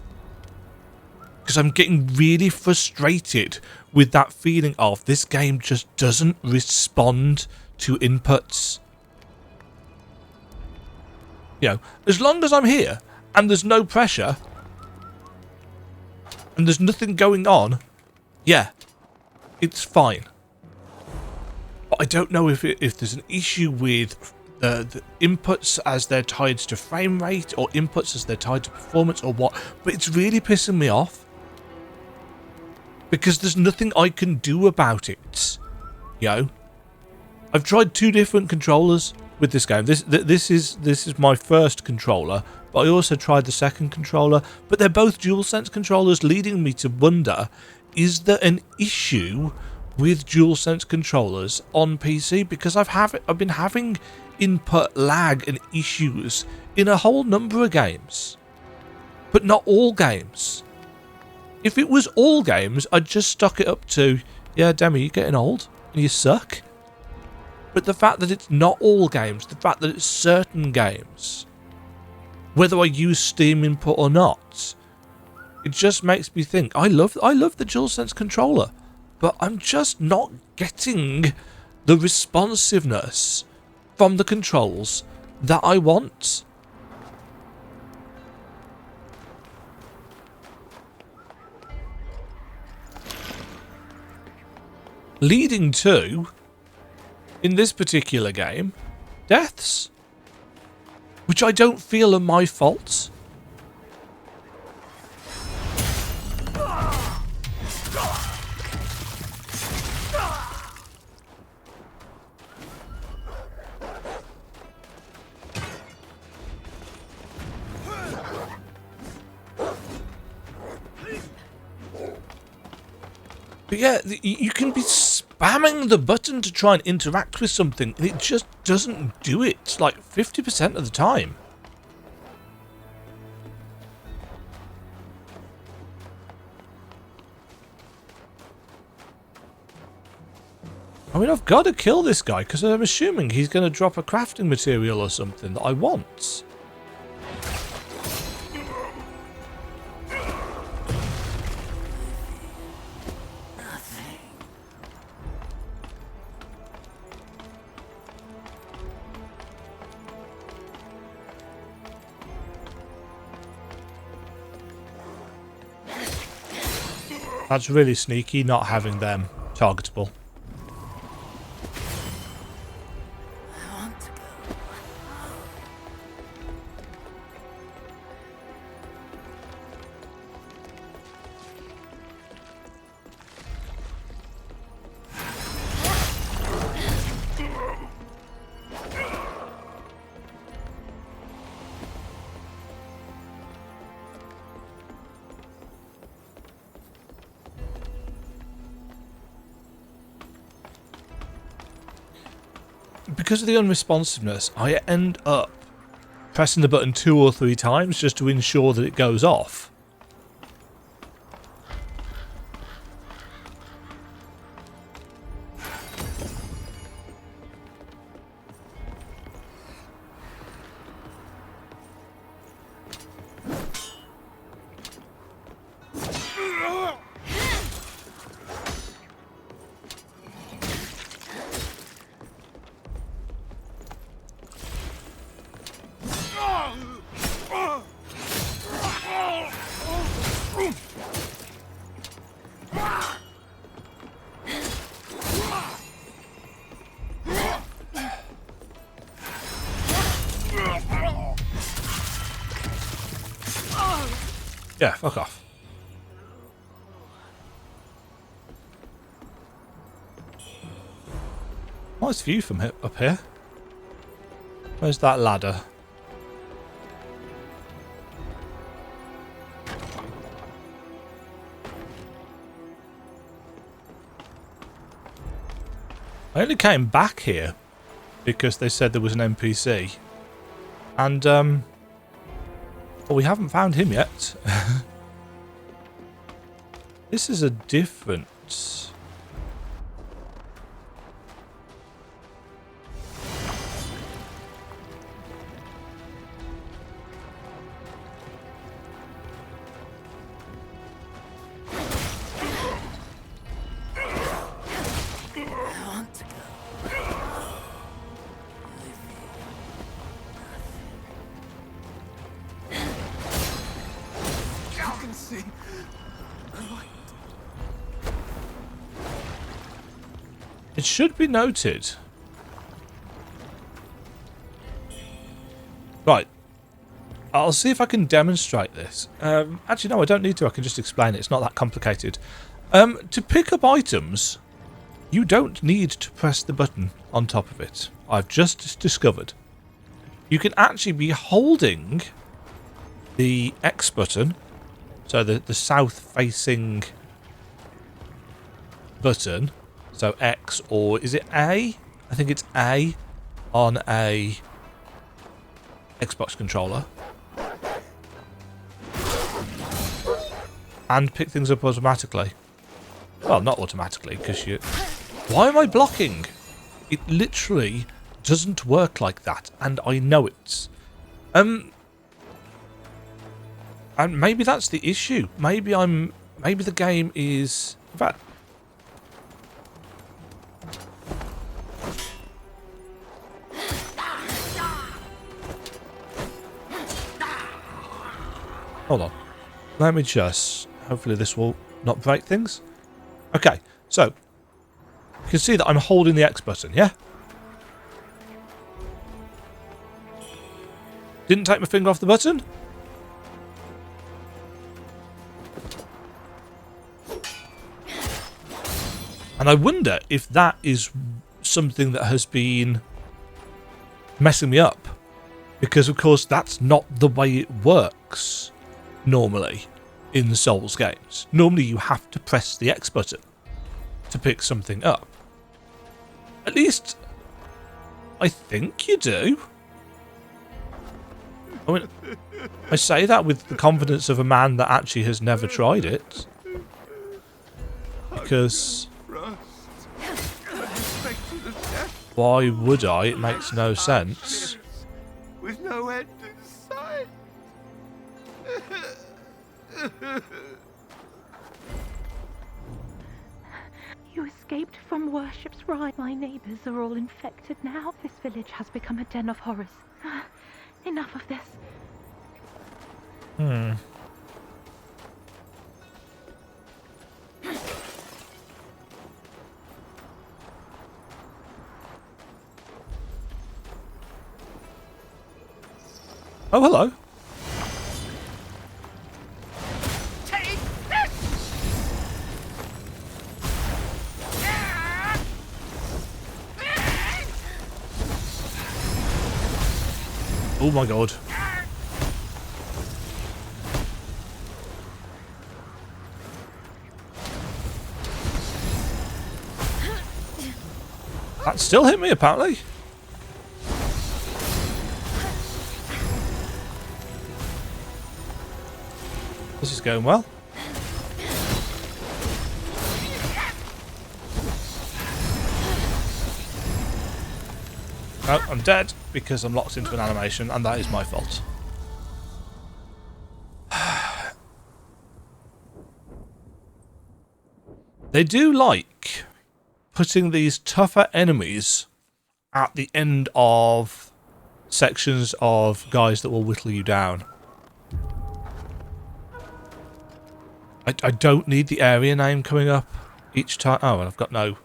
Because I'm getting really frustrated with that feeling of this game just doesn't respond to inputs. You know, as long as I'm here and there's no pressure and there's nothing going on, yeah, it's fine. But I don't know if there's an issue with the inputs as they're tied to frame rate or inputs as they're tied to performance or what, but it's really pissing me off. Because there's nothing I can do about it. You know, I've tried two different controllers with this game. This is my first controller, but I also tried the second controller. But they're both DualSense controllers, leading me to wonder: is there an issue with DualSense controllers on PC? Because I've been having input lag and issues in a whole number of games, but not all games. If it was all games, I'd just stock it up to, yeah, Demi, you're getting old and you suck. But the fact that it's not all games, the fact that it's certain games, whether I use Steam input or not, it just makes me think, I love the DualSense controller, but I'm just not getting the responsiveness from the controls that I want. Leading to, in this particular game, deaths, which I don't feel are my faults. But yeah, you can be spamming the button to try and interact with something, and it just doesn't do it, like 50% of the time. I mean, I've got to kill this guy, because I'm assuming he's going to drop a crafting material or something that I want. That's really sneaky, not having them targetable. I want to go. Because of the unresponsiveness, I end up pressing the button 2 or 3 times just to ensure that it goes off. Yeah, fuck off. Nice view from up here. Where's that ladder? I only came back here because they said there was an NPC. And, well, we haven't found him yet. This is a different... I want to go. You can see the light. It should be noted. Right. I'll see if I can demonstrate this. Actually, no, I don't need to. I can just explain it. It's not that complicated. To pick up items, you don't need to press the button on top of it. I've just discovered. You can actually be holding the X button, so the south-facing button, so X, or is it A? I think it's A on a Xbox controller. And pick things up automatically. Well, not automatically, because you... Why am I blocking? It literally doesn't work like that, and I know it. And maybe that's the issue. Maybe the game is... In fact... Hold on. Let me just... Hopefully this will not break things. Okay, so... You can see that I'm holding the X button, yeah? Didn't take my finger off the button. And I wonder if that is something that has been messing me up. Because, of course, that's not the way it works normally in Souls games. Normally you have to press the X button to pick something up. At least, I think you do. I mean, I say that with the confidence of a man that actually has never tried it. Because why would I? It makes no sense. With no end in sight. You escaped from worship's rite. My neighbors are all infected now. This village has become a den of horrors. Enough of this. Oh, hello. Take this! Oh my god. That still hit me, apparently. This is going well. Oh, I'm dead because I'm locked into an animation, and that is my fault. They do like putting these tougher enemies at the end of sections of guys that will whittle you down. I don't need the area name coming up each time. Oh, and I've got no...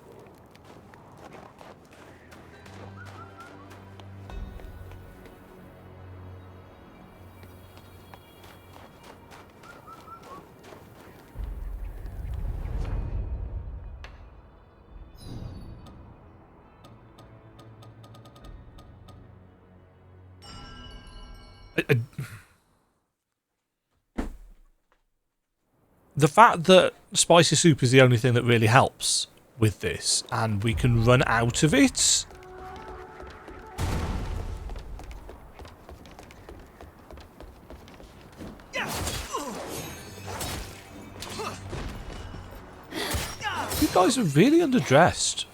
The fact that spicy soup is the only thing that really helps with this, and we can run out of it. You guys are really underdressed.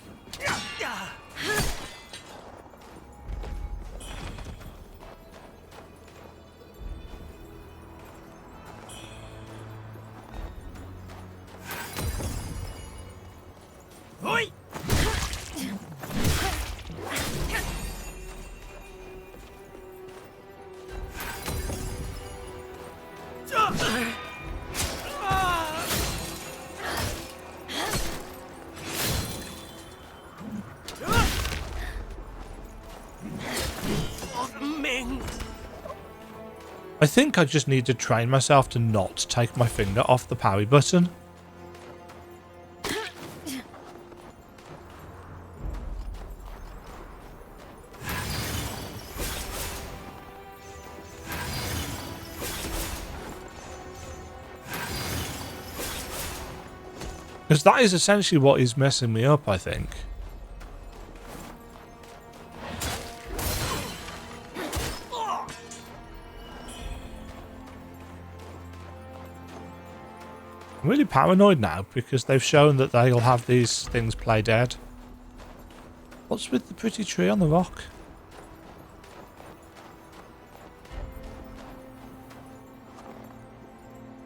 Ming! I think I just need to train myself to not take my finger off the parry button. Because that is essentially what is messing me up, I think. I'm really paranoid now because they've shown that they'll have these things play dead. What's with the pretty tree on the rock?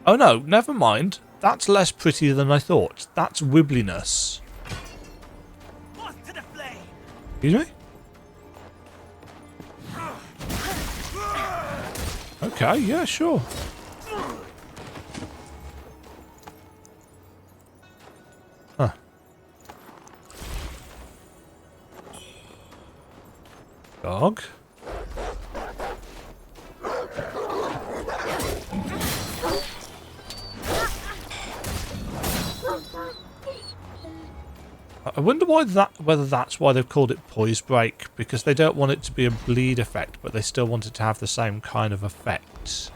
Oh no, never mind. That's less pretty than I thought. That's wibbliness. Excuse me? Okay, yeah, sure. Huh. Dog. I wonder whether that's why they've called it Poise Break, because they don't want it to be a bleed effect, but they still want it to have the same kind of effect.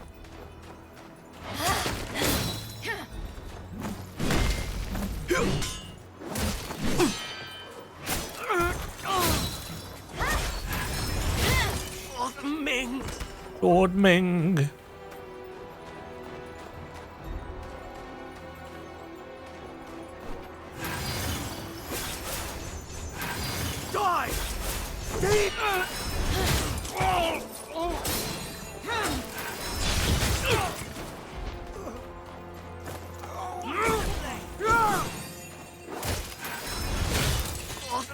Ming! Lord Ming. Die!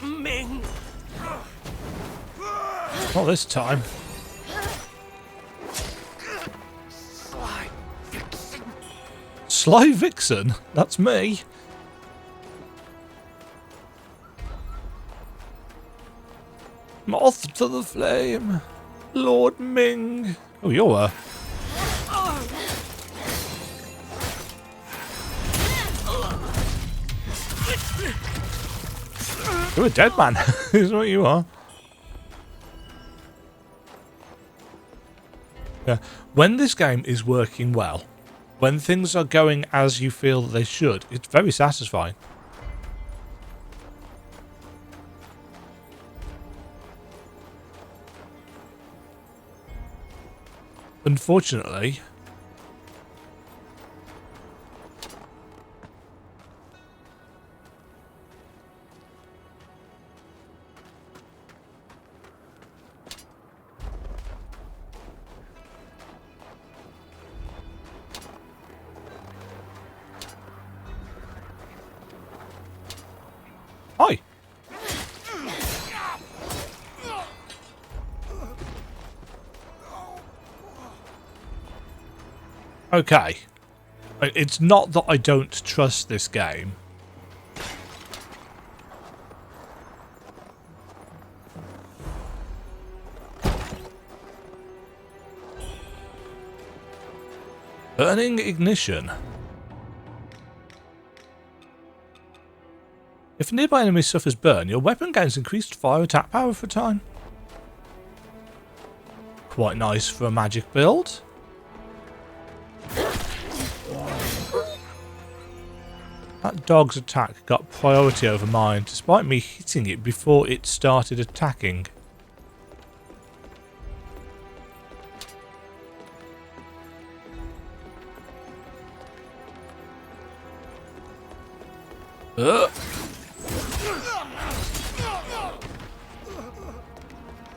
Ming! Not this time. Sly Vixen? That's me. Moth to the flame. Lord Ming. Oh, you're a... You're a dead man, is what you are. Yeah. When this game is working well, when things are going as you feel that they should, it's very satisfying. Unfortunately... Hi! Okay. It's not that I don't trust this game. Burning ignition. If a nearby enemy suffers burn, your weapon gains increased fire attack power for a time. Quite nice for a magic build. That dog's attack got priority over mine, despite me hitting it before it started attacking.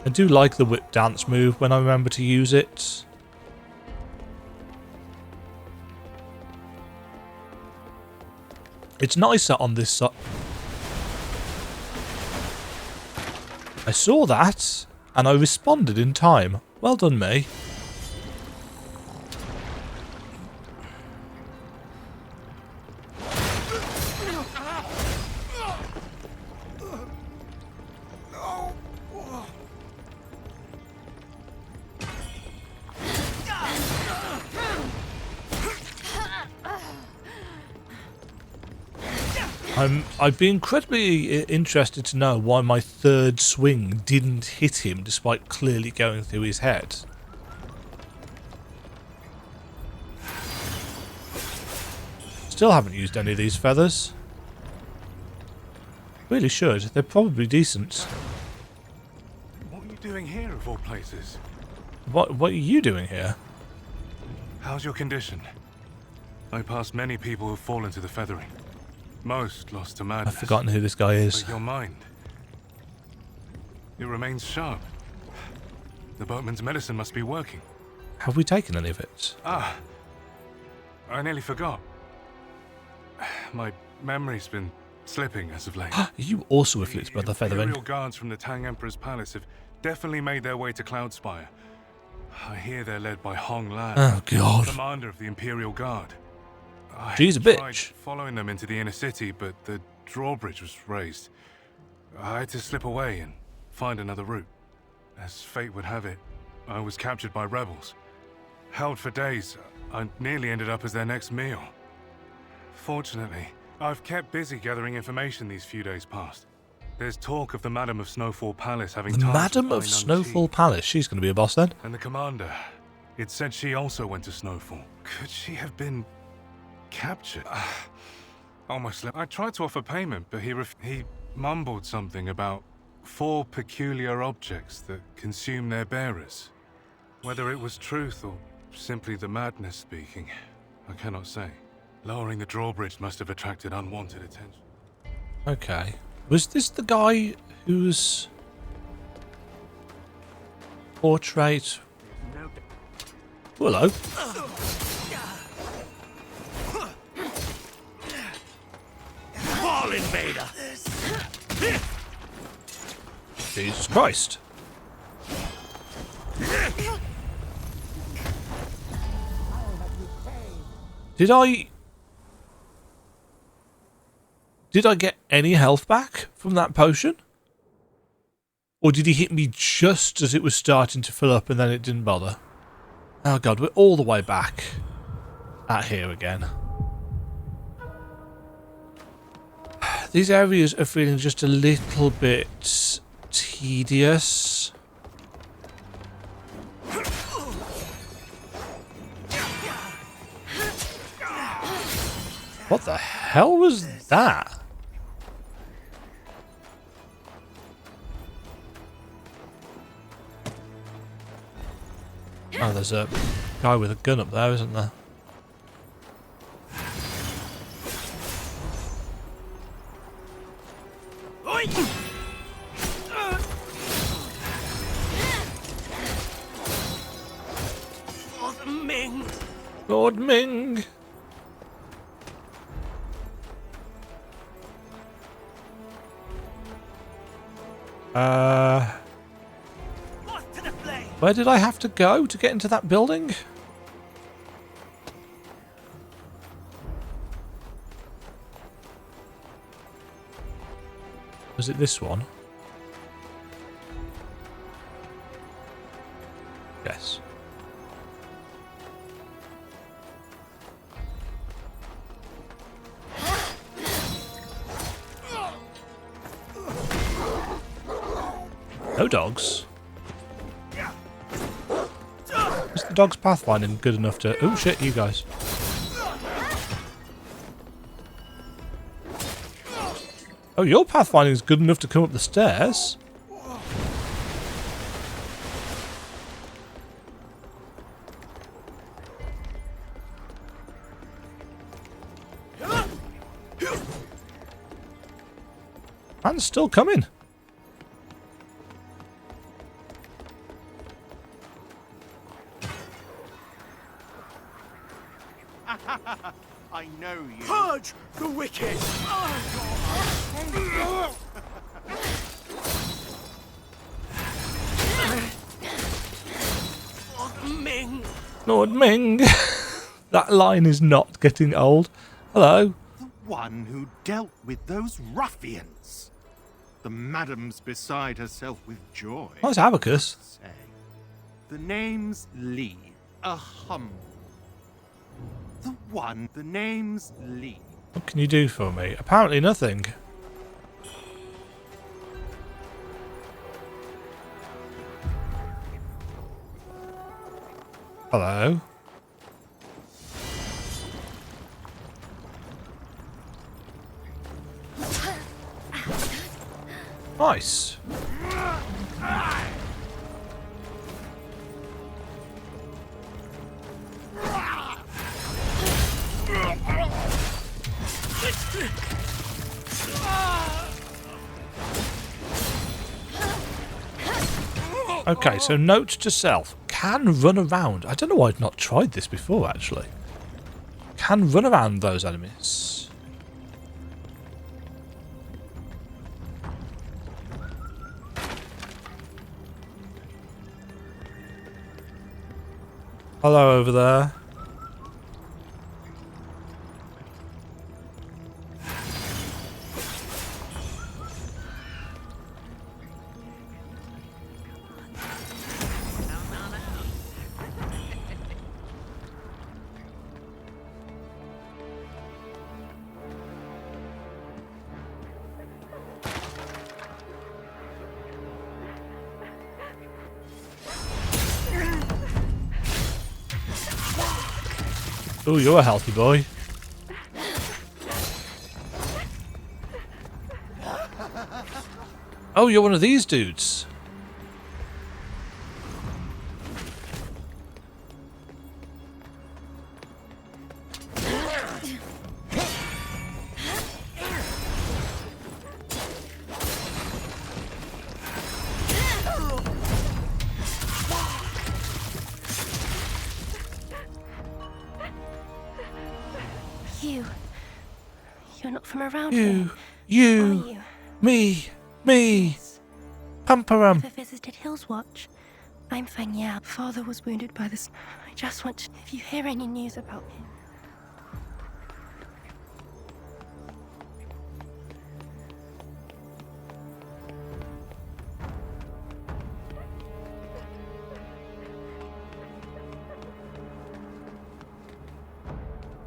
I do like the whip dance move when I remember to use it. It's nicer on this side. I saw that, and I responded in time. Well done, me. I'd be incredibly interested to know why my third swing didn't hit him despite clearly going through his head. Still haven't used any of these feathers. Really should. They're probably decent. What are you doing here, of all places? What are you doing here? How's your condition? I passed many people who've fallen to the feathering. Most lost to madness. I've forgotten who this guy is. But your mind, it remains sharp. The boatman's medicine must be working. Have we taken any of it? Ah, I nearly forgot. My memory's been slipping as of late. You also afflicted by the feathering. Imperial guards from the Tang Emperor's palace have definitely made their way to Cloudspire. I hear they're led by Hong Lan, Oh god. commander of the Imperial Guard. She's a tried bitch. following them into the inner city, but the drawbridge was raised. I had to slip away and find another route. As fate would have it, I was captured by rebels. Held for days, I nearly ended up as their next meal. Fortunately, I've kept busy gathering information these few days past. There's talk of the Madam of Snowfall Palace having The ties Madam with of Bai Snowfall Nung Palace. She's going to be a boss then. Ti. And the commander. It said she also went to Snowfall. Could she have been captured? Almost. I tried to offer payment, but he mumbled something about 4 peculiar objects that consume their bearers. Whether it was truth or simply the madness speaking, I cannot say. Lowering the drawbridge must have attracted unwanted attention. Okay. Was this the guy whose portrait... Hello. Fall, invader! Jesus Christ. Did I get any health back from that potion? Or did he hit me just as it was starting to fill up and then it didn't bother? Oh god, we're all the way back at here again. These areas are feeling just a little bit tedious. What the hell was that? Oh, there's a guy with a gun up there, isn't there? Lord Ming! Lord Ming! Lost to the flame! Where did I have to go to get into that building? Was it this one? Yes. No dogs. Is the dog's pathfinding good enough to... Oh shit, you guys. Oh, your pathfinding is good enough to come up the stairs. Man's still coming. I know you. Purge the wicked! Lord Ming! Lord Ming. That line is not getting old. Hello. The one who dealt with those ruffians. The madam's beside herself with joy. Nice abacus. Say. The name's Lee, a humble. The name's Lee. What can you do for me? Apparently nothing. Hello. Nice. Okay, so note to self. Can run around. I don't know why I've not tried this before, actually. Can run around those enemies. Hello over there. Oh, you're a healthy boy. Oh, you're one of these dudes. You're not from around You, here, are you? me, Pamparam. Ever visited Hills Watch? I'm Fang Yao. Father was wounded by the snow. I just want to... If you hear any news about him...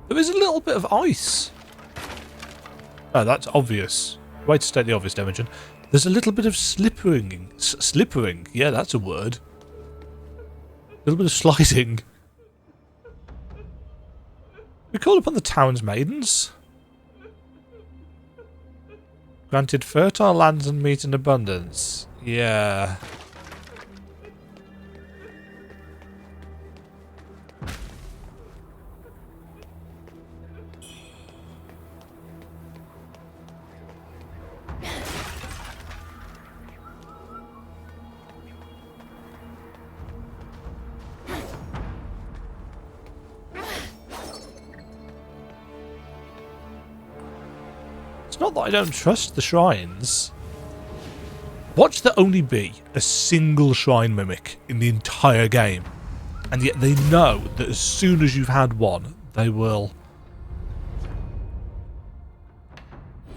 There is a little bit of ice. Oh, that's obvious. Way to state the obvious, Demajen. There's a little bit of slippering. Slippering? Yeah, that's a word. A little bit of sliding. We call upon the town's maidens. Granted fertile lands and meat in abundance. Yeah. Not that I don't trust the shrines. Watch there only be a single shrine mimic in the entire game, and yet they know that as soon as you've had one, they will...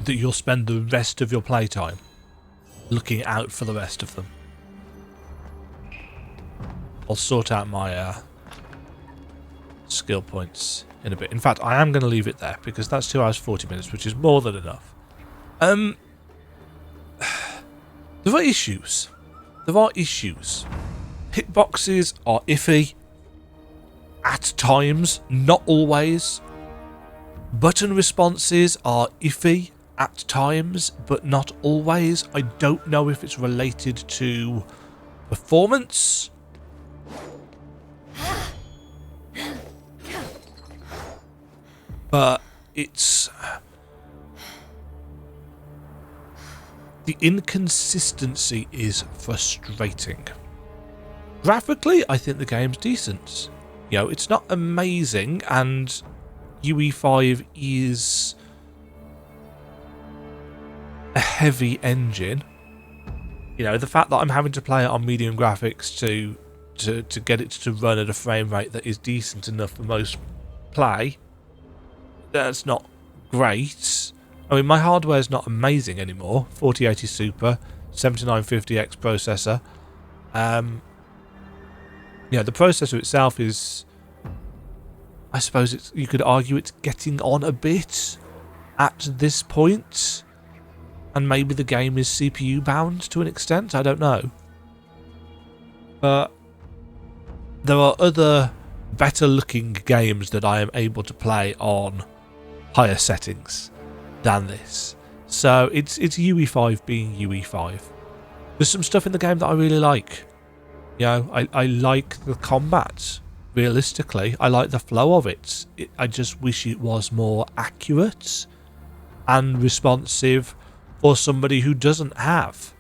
that you'll spend the rest of your playtime looking out for the rest of them. I'll sort out my skill points in a bit. In fact, I am going to leave it there because that's 2 hours 40 minutes, which is more than enough. There are issues. There are issues. Hitboxes are iffy. At times, not always. Button responses are iffy at times, but not always. I don't know if it's related to performance. But it's... the inconsistency is frustrating. Graphically, I think the game's decent. You know, it's not amazing, and UE5 is a heavy engine. You know, the fact that I'm having to play it on medium graphics to get it to run at a frame rate that is decent enough for most play, that's not great. I mean, my hardware is not amazing anymore. 4080 Super, 7950X processor. Yeah, the processor itself is... I suppose you could argue it's getting on a bit at this point. And maybe the game is CPU bound to an extent, I don't know. But there are other better looking games that I am able to play on higher settings than this. So it's UE5 being UE5. There's some stuff in the game that I really like. You know, I like the combat. Realistically, I like the flow of it. I just wish it was more accurate and responsive for somebody who doesn't have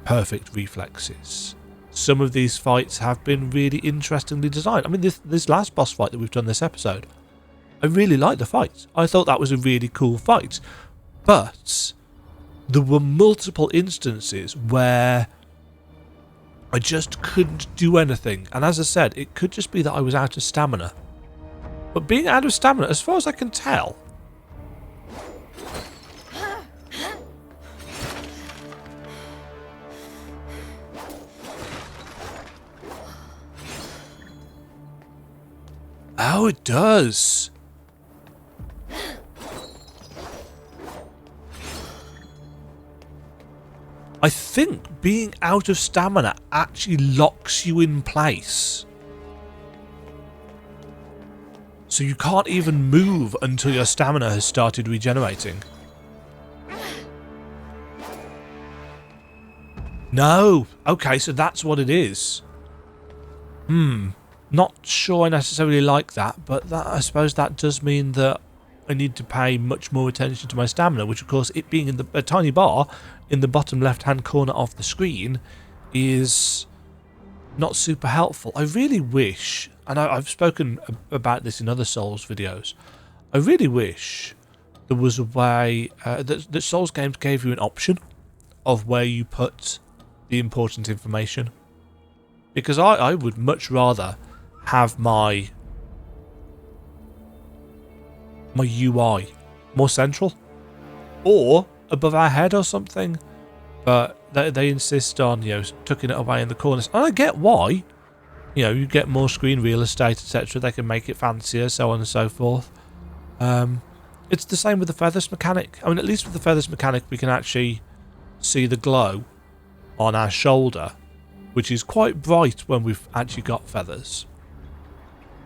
perfect reflexes. Some of these fights have been really interestingly designed. I mean, this last boss fight that we've done this episode, I really liked the fight. I thought that was a really cool fight. But there were multiple instances where I just couldn't do anything. And as I said, it could just be that I was out of stamina. But being out of stamina, as far as I can tell... Oh, it does. I think being out of stamina actually locks you in place. So you can't even move until your stamina has started regenerating. No. Okay, so that's what it is. Not sure I necessarily like that, but that, I suppose that does mean that I need to pay much more attention to my stamina, which of course, it being in a tiny bar in the bottom left-hand corner of the screen is not super helpful. I really wish, and I've spoken about this in other Souls videos, I really wish there was a way that Souls games gave you an option of where you put the important information. Because I would much rather have my UI more central or above our head or something, but they insist on, you know, tucking it away in the corners. And I get why, you know, you get more screen real estate, etc. They can make it fancier, so on and so forth. It's the same with the feathers mechanic. I mean, at least with the feathers mechanic, we can actually see the glow on our shoulder, which is quite bright when we've actually got feathers.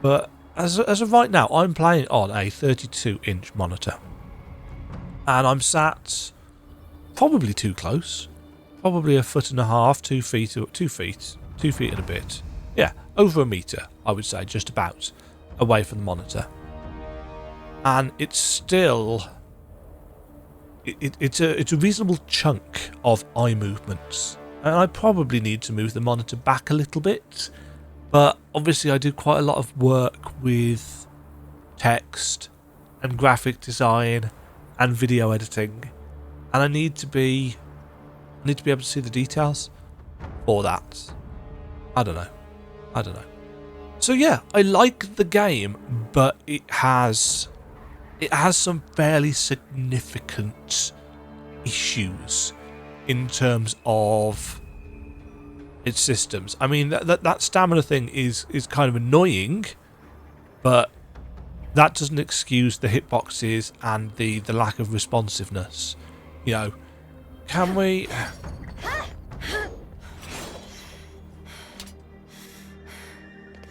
But as of right now, I'm playing on a 32-inch monitor, and I'm sat probably too close, probably 1.5 foot, 2 feet and a bit. Yeah, over a meter, I would say, just about away from the monitor. And it's still, it's a reasonable chunk of eye movements. And I probably need to move the monitor back a little bit, but obviously I do quite a lot of work with text and graphic design and video editing, and I need to be able to see the details for that. I don't know. So yeah, I like the game, but it has some fairly significant issues in terms of its systems. I mean, that stamina thing is kind of annoying, but that doesn't excuse the hitboxes and the lack of responsiveness. You know, can we...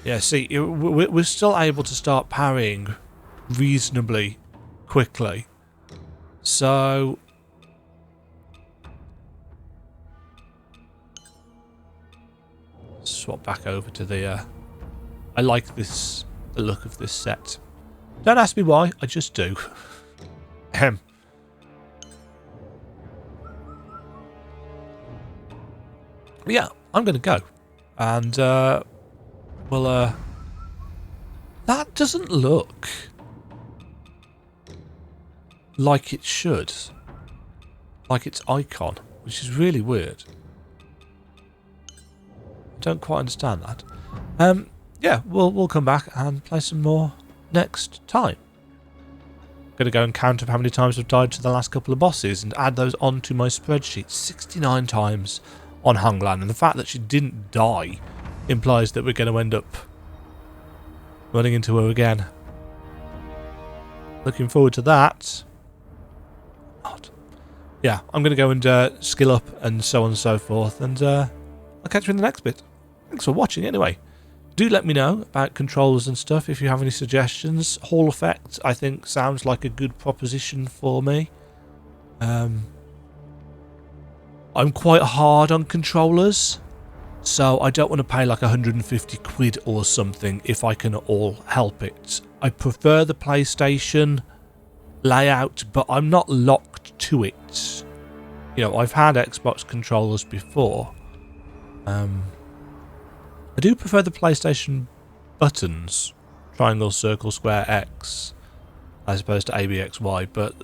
Yeah, see, we're still able to start parrying reasonably quickly. So... swap back over to the... I like the look of this set. Don't ask me why, I just do. Yeah, I'm going to go. And, well, that doesn't look like it should. Like its icon, which is really weird. I don't quite understand that. Yeah, we'll come back and play some more next time. I'm going to go and count up how many times I've died to the last couple of bosses and add those onto my spreadsheet. 69 times on Hunglan, and the fact that she didn't die implies that we're going to end up running into her again. Looking forward to that. Not. Yeah, I'm going to go and skill up and so on and so forth, and I'll catch you in the next bit. Thanks for watching anyway. Do let me know about controllers and stuff if you have any suggestions. Hall effect, I think, sounds like a good proposition for me. I'm quite hard on controllers, so I don't want to pay like 150 quid or something if I can all help it. I prefer the PlayStation layout, but I'm not locked to it. You know, I've had Xbox controllers before. I do prefer the PlayStation buttons, triangle, circle, square, X, as opposed to A, B, X, Y, but,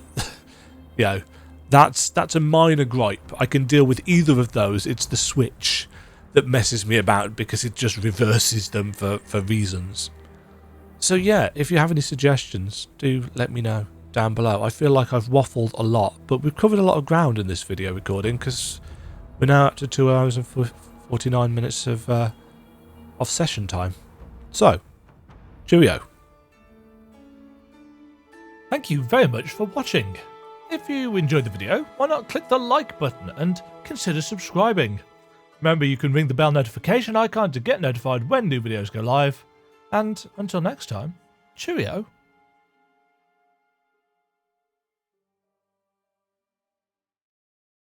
you know, that's a minor gripe. I can deal with either of those. It's the Switch that messes me about because it just reverses them for reasons. So yeah, if you have any suggestions, do let me know down below. I feel like I've waffled a lot, but we've covered a lot of ground in this video recording because we're now up to 2 hours and 49 minutes of session time. So, cheerio. Thank you very much for watching. If you enjoyed the video, why not click the like button and consider subscribing. Remember, you can ring the bell notification icon to get notified when new videos go live. And until next time, Cheerio.